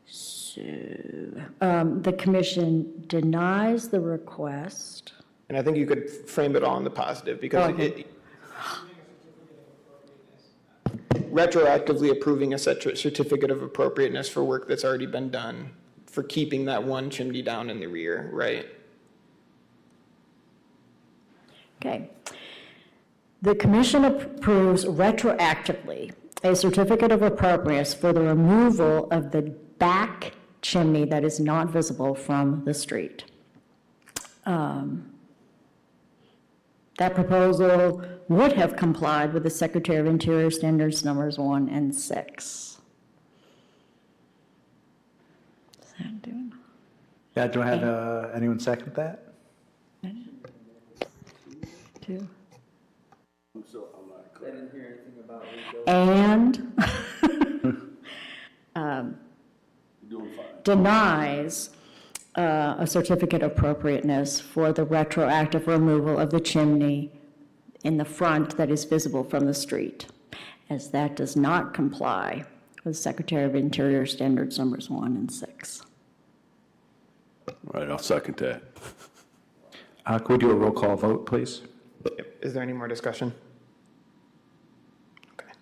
So, the commission denies the request. And I think you could frame it all in the positive, because Okay. Retroactively approving a certificate of appropriateness for work that's already been done, for keeping that one chimney down in the rear, right? Okay. The commission approves retroactively a certificate of appropriateness for the removal of the back chimney that is not visible from the street. That proposal would have complied with the Secretary of Interior Standards numbers 1 and 6. Is that doing? Yeah, do I have anyone second that? 2. I didn't hear anything about And denies a certificate of appropriateness for the retroactive removal of the chimney in the front that is visible from the street, as that does not comply with Secretary of Interior Standards numbers 1 and 6. All right, I'll second that. Could we do a roll call vote, please? Yep. Is there any more discussion? Okay.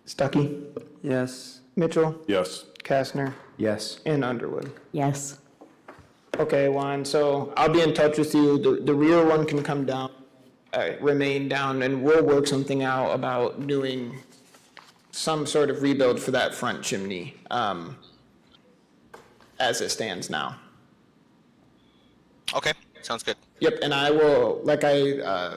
Stuckey, Yes, Mitchell, Yes. Kastner, Yes. and Underwood. Yes. Okay, Juan, so I'll be in touch with you. The rear one can come down, remain down, and we'll work something out about doing some sort of rebuild for that front chimney, as it stands now. Okay, sounds good. Yep, and I will, like I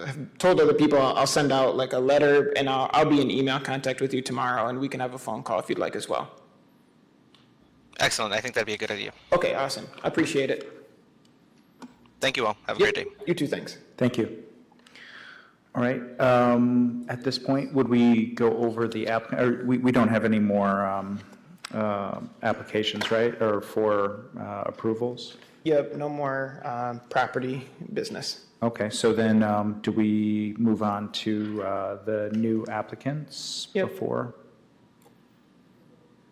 have told other people, I'll send out like a letter, and I'll be in email contact with you tomorrow, and we can have a phone call if you'd like as well. Excellent. I think that'd be a good idea. Okay, awesome. I appreciate it. Thank you all. Have a Yep, great day. you too, thanks. Thank you. All right, at this point, would we go over the or we don't have any more applications, right, or for approvals? Yep, no more property business. Okay, so then do we move on to the new applicants Yep. before?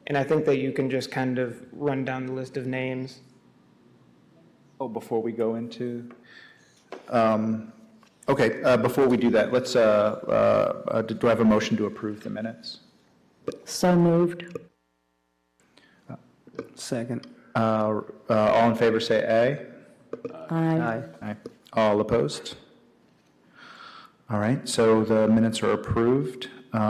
And I think that you can just kind of run down the list of names. Oh, before we go into, okay, before we do that, let's, do I have a motion to approve the minutes? So moved. second. All in favor, say aye. Aye. Aye. All opposed? All right, so the minutes are approved. Do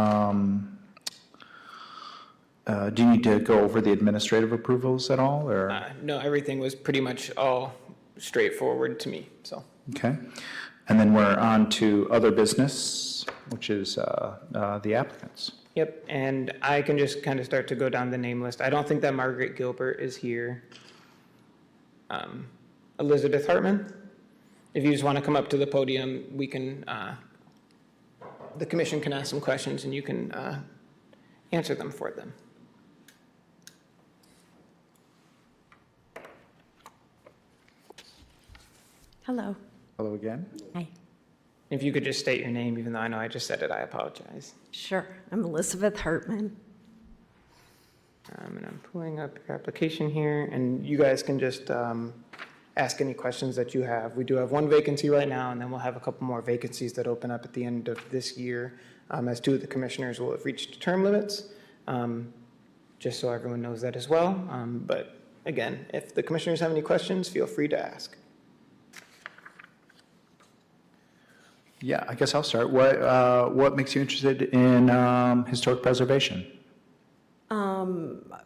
you need to go over the administrative approvals at all, or? No, everything was pretty much all straightforward to me, so. Okay. And then we're on to other business, which is the applicants. Yep, and I can just kind of start to go down the name list. I don't think that Margaret Gilbert is here. Elizabeth Hartman, if you just want to come up to the podium, we can, the commission can ask some questions and you can answer them for them. Hello. Hello again. Hi. If you could just state your name, even though I know I just said it, I apologize. Sure. I'm Elizabeth Hartman. And I'm pulling up your application here, and you guys can just ask any questions that you have. We do have one vacancy right now, and then we'll have a couple more vacancies that open up at the end of this year, as two of the commissioners will have reached term limits, just so everyone knows that as well. But again, if the commissioners have any questions, feel free to ask. Yeah, I guess I'll start. What makes you interested in historic preservation?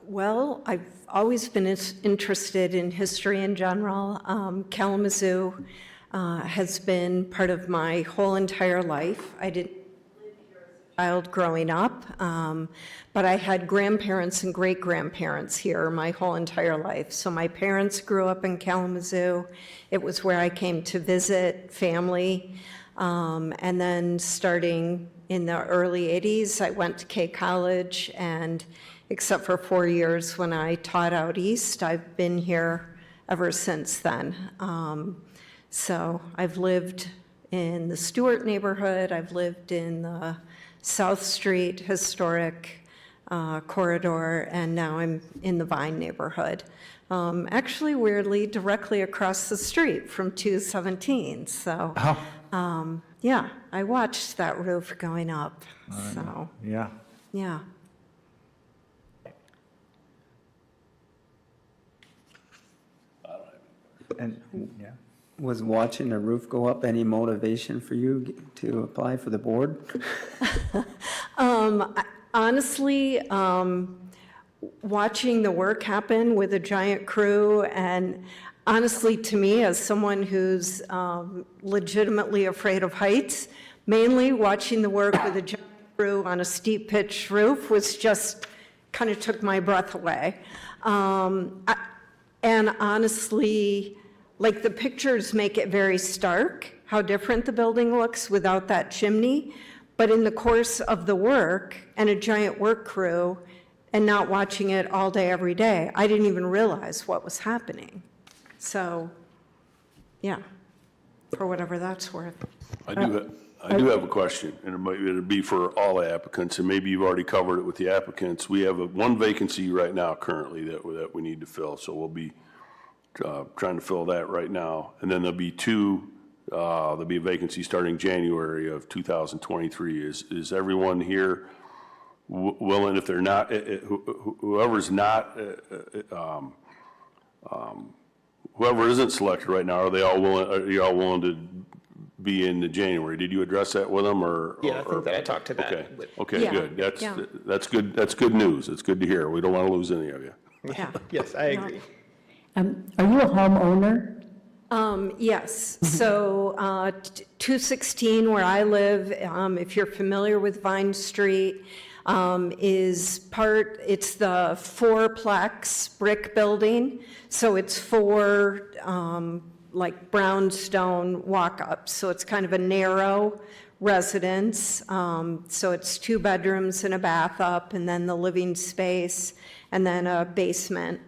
Well, I've always been interested in history in general. Kalamazoo has been part of my whole entire life. I didn't live here as a child growing up, but I had grandparents and great-grandparents here my whole entire life. So my parents grew up in Kalamazoo. It was where I came to visit family. And then starting in the early 80s, I went to K College, and except for 4 years when I taught out east, I've been here ever since then. So I've lived in the Stewart neighborhood, I've lived in the South Street historic corridor, and now I'm in the Vine neighborhood. Actually, weirdly, directly across the street from 217, so. Oh. Yeah, I watched that roof going up, so, Yeah. yeah. And, yeah. Was watching the roof go up any motivation for you to apply for the board? Honestly, watching the work happen with a giant crew, and honestly, to me, as someone who's legitimately afraid of heights, mainly watching the work with a giant crew on a steep pitched roof was just kind of took my breath away. And honestly, like the pictures make it very stark how different the building looks without that chimney. But in the course of the work and a giant work crew and not watching it all day, every day, I didn't even realize what was happening. So, yeah, for whatever that's worth. I do have a question, and it'd be for all the applicants, and maybe you've already covered it with the applicants. We have one vacancy right now currently that we need to fill, so we'll be trying to fill that right now. And then there'll be there'll be a vacancy starting January of 2023. Is everyone here willing, if they're not, whoever's not, whoever isn't selected right now, are you all willing to be in the January? Did you address that with them, or? Yeah, I think that I talked to that. Okay, with- okay, Yeah, good. yeah. That's good. That's good news. It's good to hear. We don't want to lose any of you. Yeah. Yes, I agree. Are you a homeowner? Yes, so 216 where I live, if you're familiar with Vine Street, it's the fourplex brick building. So it's four like brownstone walk-ups. So it's kind of a narrow residence. So it's 2 bedrooms and a bath up, and then the living space, and then a basement.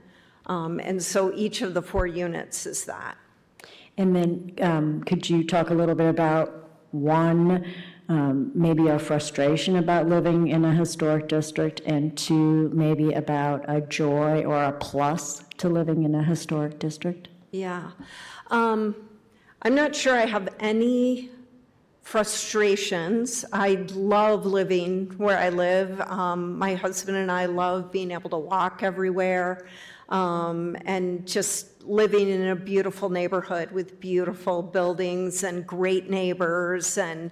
And so each of the 4 units is that. And then could you talk a little bit about, one, maybe a frustration about living in a historic district, and 2, maybe about a joy or a plus to living in a historic district? Yeah. I'm not sure I have any frustrations. I love living where I live. My husband and I love being able to walk everywhere. and just living in a beautiful neighborhood with beautiful buildings and great neighbors. And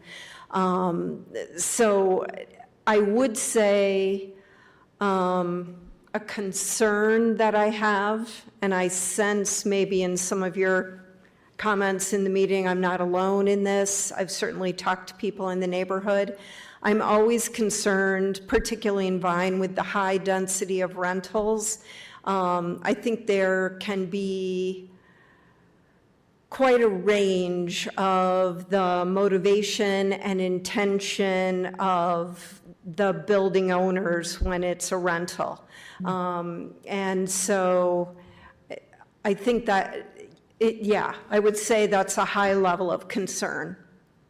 so I would say a concern that I have, and I sense maybe in some of your comments in the meeting, I'm not alone in this. I've certainly talked to people in the neighborhood. I'm always concerned, particularly in Vine, with the high density of rentals. I think there can be quite a range of the motivation and intention of the building owners when it's a rental. And so I think that, I would say that's a high level of concern,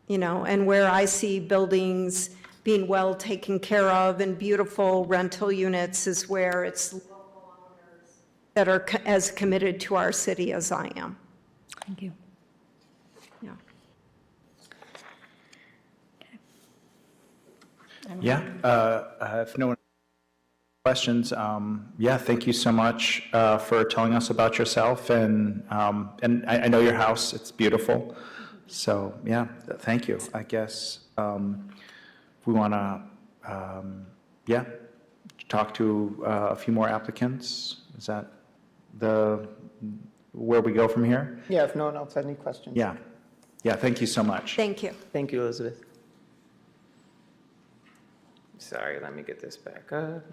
and where I see buildings being well taken care of and beautiful rental units is where it's local owners that are as committed to our city as I am. Thank you. Yeah. If no one has questions, thank you so much for telling us about yourself, and I know your house, it's beautiful. So, thank you. I guess we want to, talk to a few more applicants. Is that where we go from here? Yeah, if no one else had any questions. Yeah, thank you so much. Thank you. Thank you, Elizabeth. Sorry, let me get this back up.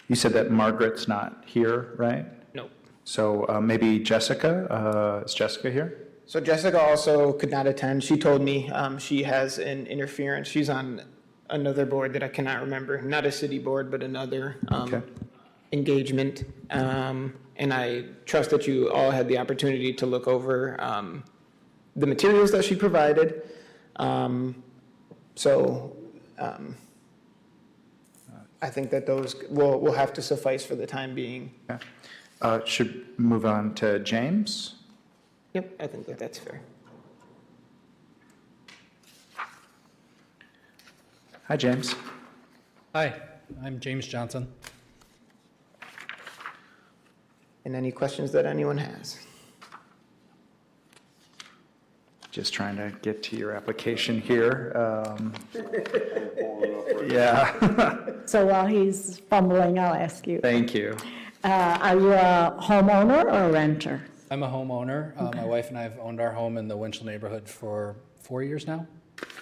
You said that Margaret's not here, right? Nope. So maybe Jessica, is Jessica here? So Jessica also could not attend. She told me she has an interference. She's on another board that I cannot remember, not a city board, but another Okay. engagement. And I trust that you all had the opportunity to look over the materials that she provided. I think that those will have to suffice for the time being. Okay. Should move on to James? Yep, I think that that's fair. Hi, James. Hi, I'm James Johnson. And any questions that anyone has? Just trying to get to your application here. Yeah, So while he's fumbling, I'll ask you, thank you. are you a homeowner or a renter? I'm a homeowner. My wife and I have owned our home in the Winchell neighborhood for 4 years now.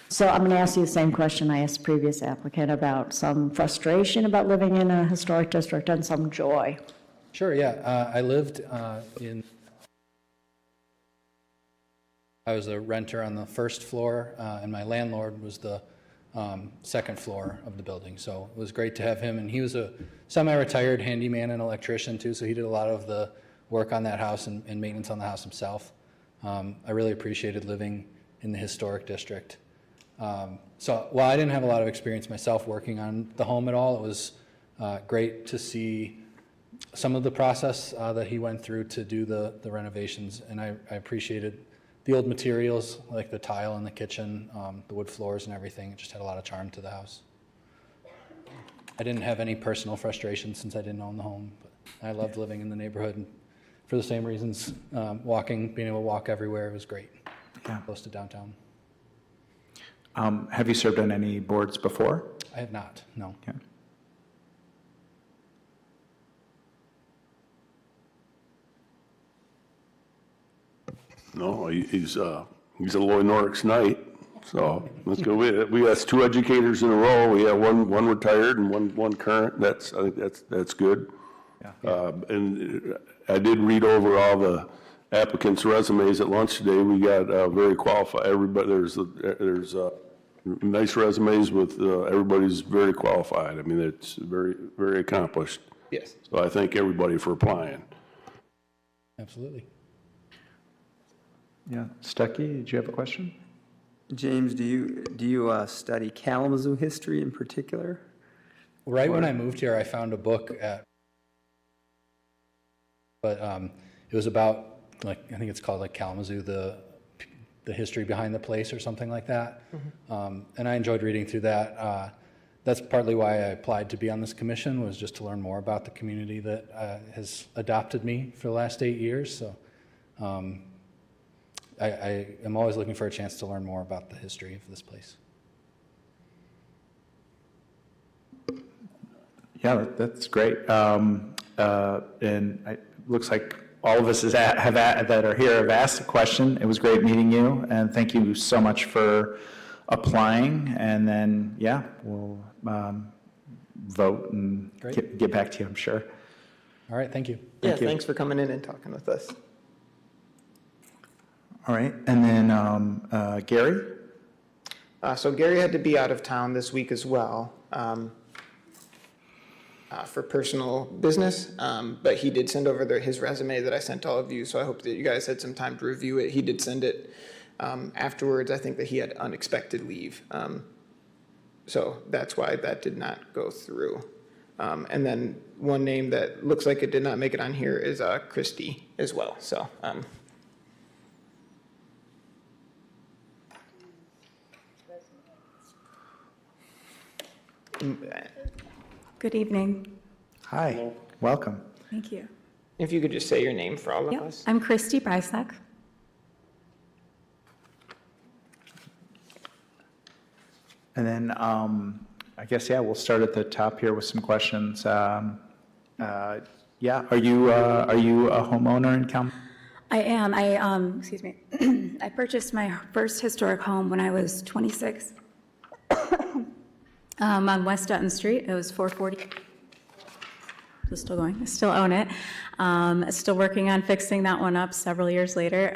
So I'm going to ask you the same question I asked the previous applicant about some frustration about living in a historic district and some joy. Sure, yeah. I lived I was a renter on the first floor, and my landlord was the second floor of the building. So it was great to have him, and he was a semi-retired handyman and electrician too, so he did a lot of the work on that house and maintenance on the house himself. I really appreciated living in the historic district. So while I didn't have a lot of experience myself working on the home at all, it was great to see some of the process that he went through to do the renovations, and I appreciated the old materials like the tile in the kitchen, the wood floors and everything. It just had a lot of charm to the house. I didn't have any personal frustration since I didn't own the home, but I loved living in the neighborhood, and for the same reasons, being able to walk everywhere was great. Yeah. Close to downtown. Have you served on any boards before? I have not, no. Okay. No, he's a Loy Norrick's Knight, so let's go with it. We got 2 educators in a row. We have one retired and one current. I think that's good. Yeah. And I did read over all the applicants' resumes at lunch today. We got very qualified. Everybody, there's nice resumes with everybody's very qualified. I mean, it's very, very accomplished. Yes. So I thank everybody for applying. Absolutely. Yeah. Stuckey, did you have a question? James, do you study Kalamazoo history in particular? Right when I moved here, I found a book but it was about, I think it's called Kalamazoo, the history behind the place or something like that. And I enjoyed reading through that. that's partly why I applied to be on this commission, was just to learn more about the community that has adopted me for the last 8 years. So I am always looking for a chance to learn more about the history of this place. Yeah, that's great. And it looks like all of us that are here have asked a question. It was great meeting you, and thank you so much for applying. And then, yeah, we'll vote and Great. get back to you, I'm sure. All right, thank you. Yeah, Thank you. thanks for coming in and talking with us. All right, and then Gary? So Gary had to be out of town this week as well for personal business, but he did send over his resume that I sent all of you, so I hope that you guys had some time to review it. He did send it afterwards. I think that he had unexpected leave, so that's why that did not go through. And then one name that looks like it did not make it on here is Christy as well, so. Good evening. Hi, welcome. Thank you. If you could just say your name for all of Yep, us. I'm Christy Brysack. And then, I guess, yeah, we'll start at the top here with some questions. Yeah, are you a homeowner in Kalamazoo? I am. Excuse me. I purchased my first historic home when I was 26 on West Dutton Street. It was 440. It's still going. I still own it. Still working on fixing that one up several years later.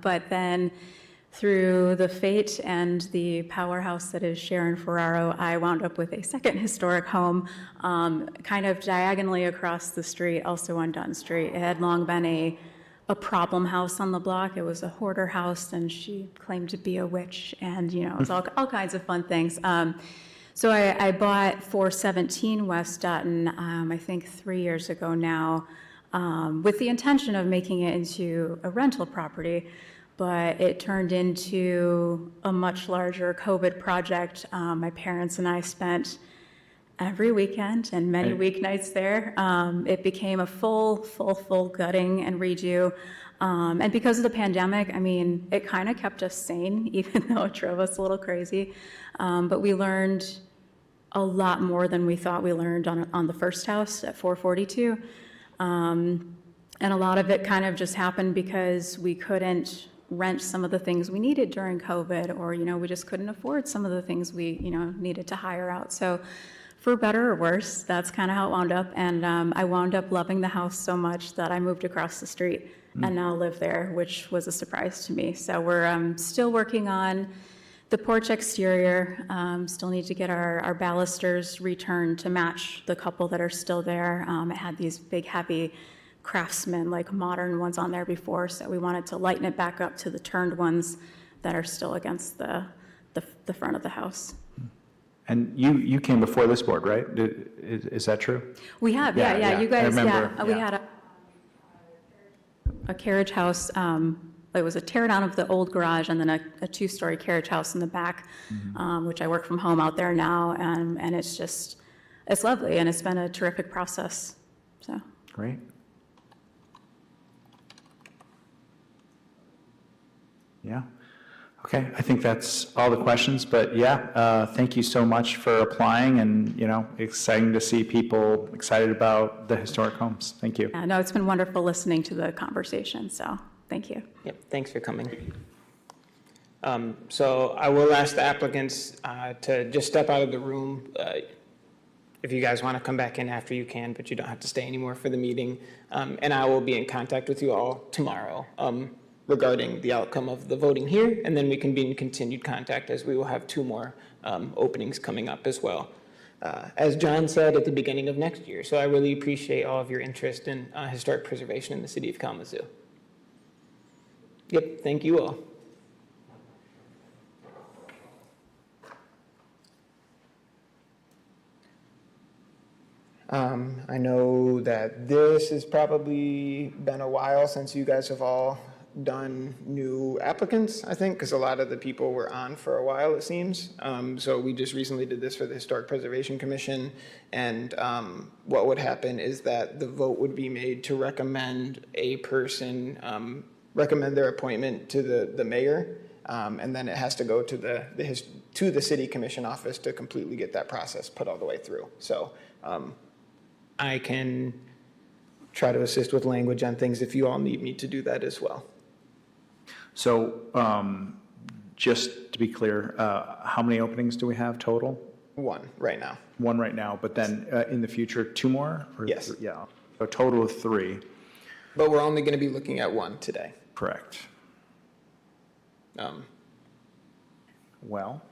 But then through the fate and the powerhouse that is Sharon Ferraro, I wound up with a second historic home kind of diagonally across the street, also on Dutton Street. It had long been a problem house on the block. It was a hoarder house, and she claimed to be a witch, and it was all kinds of fun things. So I bought 417 West Dutton, I think 3 years ago now, with the intention of making it into a rental property, but it turned into a much larger COVID project. My parents and I spent every weekend and many weeknights there. It became a full gutting and redo. And because of the pandemic, I mean, it kind of kept us sane, even though it drove us a little crazy. But we learned a lot more than we thought we learned on the first house at 442. And a lot of it kind of just happened because we couldn't rent some of the things we needed during COVID, or, we just couldn't afford some of the things we, needed to hire out. So for better or worse, that's kind of how it wound up. And I wound up loving the house so much that I moved across the street and now live there, which was a surprise to me. So we're still working on the porch exterior. Still need to get our balusters returned to match the couple that are still there. It had these big, heavy Craftsman, like modern ones on there before, so we wanted to lighten it back up to the turned ones that are still against the front of the house. And you came before this board, right? Is that true? We have, yeah. You guys, I remember, we had a carriage house. It was a tear down of the old garage and then a two-story carriage house in the back, which I work from home out there now, and it's lovely, and it's been a terrific process. So Great. Yeah. Okay, I think that's all the questions, but yeah, thank you so much for applying, and, exciting to see people excited about the historic homes. Thank you. yeah, no, it's been wonderful listening to the conversation, so thank you. Yep, thanks for coming. So I will ask the applicants to just step out of the room. If you guys want to come back in after, you can, but you don't have to stay anymore for the meeting. And I will be in contact with you all tomorrow regarding the outcome of the voting here, and then we can be in continued contact as we will have 2 more openings coming up as well. As John said, at the beginning of next year. So I really appreciate all of your interest in historic preservation in the city of Kalamazoo. Yep, thank you all. I know that this has probably been a while since you guys have all done new applicants, I think, because a lot of the people were on for a while, it seems. So we just recently did this for the Historic Preservation Commission. And what would happen is that the vote would be made to recommend a person, recommend their appointment to the mayor. And then it has to go to the city commission office to completely get that process put all the way through. So I can try to assist with language on things if you all need me to do that as well. So just to be clear, how many openings do we have total? One right now. One right now, but then in the future, 2 more? Or Yes. Yeah, a total of 3. But we're only going to be looking at one today. Correct. Well,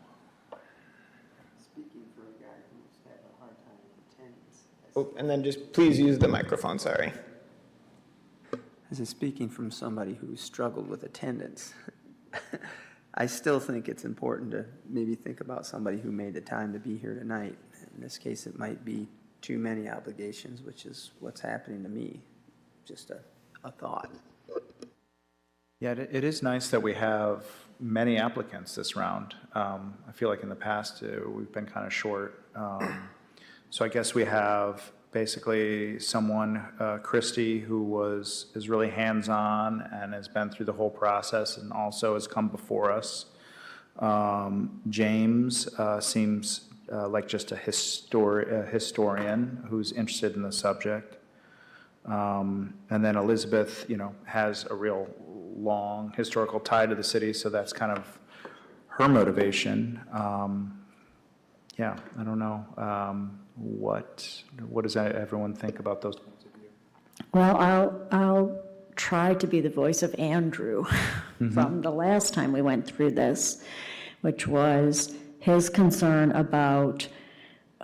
Speaking for a guy who's had a hard time with attendance. Oh, and then just please use the microphone, sorry. This is speaking from somebody who struggled with attendance. I still think it's important to maybe think about somebody who made the time to be here tonight. In this case, it might be too many obligations, which is what's happening to me. Just a thought. yeah, it is nice that we have many applicants this round. I feel like in the past, we've been kind of short. So I guess we have basically someone, Christy, who is really hands-on and has been through the whole process and also has come before us. James seems like just a historian who's interested in the subject. And then Elizabeth, has a real long historical tie to the city, so that's kind of her motivation. Yeah, I don't know. What does everyone think about those points of view? Well, I'll try to be the voice of Andrew from the last time we went through this, which was his concern about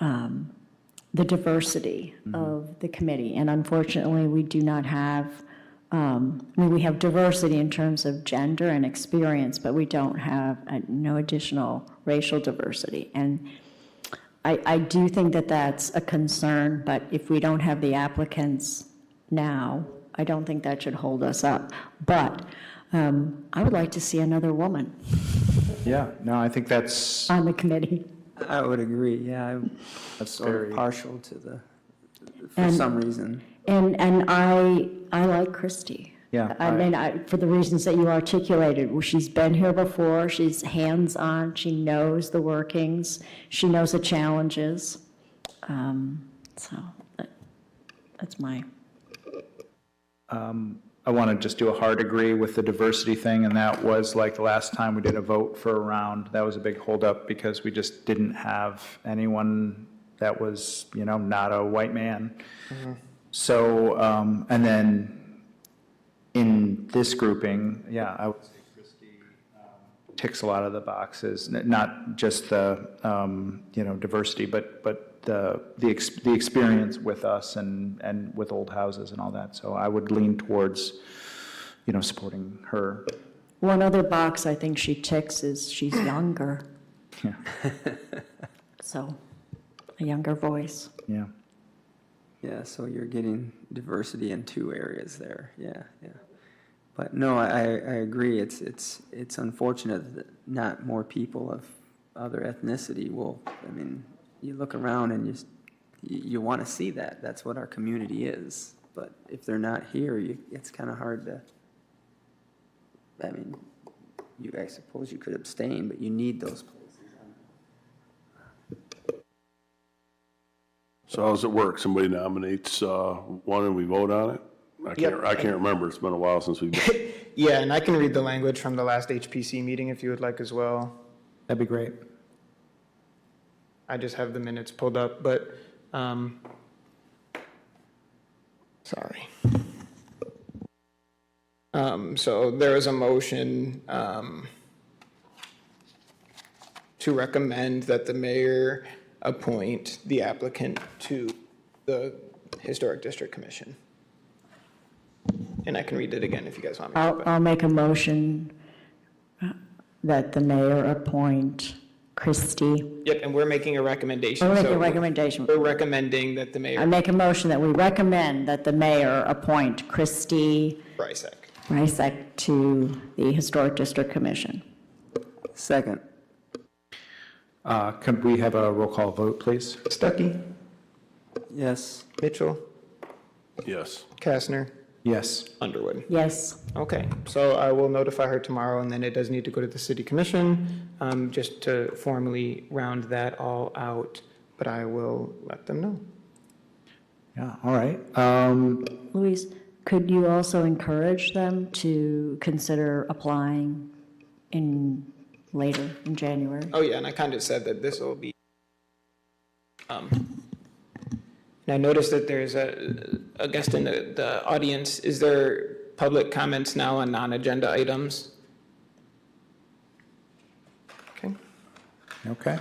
the diversity of the committee. And unfortunately, we do not have, we have diversity in terms of gender and experience, but we don't have no additional racial diversity. And I do think that that's a concern, but if we don't have the applicants now, I don't think that should hold us up. But I would like to see another woman Yeah, no, I think that's on the committee. I would agree, yeah. I'm That's sort very- of partial to for And- some reason. And I like Christy. Yeah, I mean, for the reasons that you articulated, she's been here before, she's hands-on, she knows the workings, she knows the challenges. So that's my. I want to just do a hard agree with the diversity thing, and that was like the last time we did a vote for a round. That was a big holdup because we just didn't have anyone that was, not a white man. So, and then in this grouping, yeah, I would say Christie ticks a lot of the boxes, not just the, diversity, but the experience with us and with old houses and all that. So I would lean towards, supporting her. One other box I think she ticks is she's younger. Yeah, So, a younger voice. yeah. Yeah, so you're getting diversity in 2 areas there, yeah. But no, I agree, it's unfortunate that not more people of other ethnicity will, you look around and you want to see that, that's what our community is. But if they're not here, it's kind of hard to, I suppose you could abstain, but you need those places. So how does it work? Somebody nominates one and we vote on it? I can't remember. It's been a while since we've been. Yeah, and I can read the language from the last HPC meeting if you would like as well. That'd be great. I just have the minutes pulled up, but, sorry. So there is a motion to recommend that the mayor appoint the applicant to the Historic District Commission. And I can read it again if you guys want me to. I'll make a motion that the mayor appoint Christie. Yep, and we're making a recommendation. I'll make a so recommendation. We're recommending that the I mayor, make a motion that we recommend that the mayor appoint Christie Bricek. Reisek to the Historic District Commission. Second. Could we have a roll call vote, please? Stuckey, Yes. Mitchell, Yes. Kastner, Yes. Underwood. Yes. Okay, so I will notify her tomorrow, and then it does need to go to the city commission, just to formally round that all out, but I will let them know. Yeah, all right. Louise, could you also encourage them to consider applying later in January? Oh, yeah, and I kind of said that this will be, and I noticed that there's a guest in the audience. Is there public comments now on non-agenda items? Okay. Okay.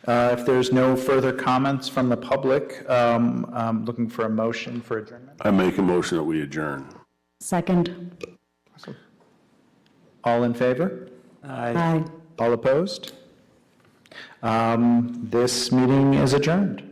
If there's no further comments from the public, I'm looking for a motion for adjournment. I make a motion that we adjourn. Second. All in favor? Aye. All opposed? This meeting is adjourned.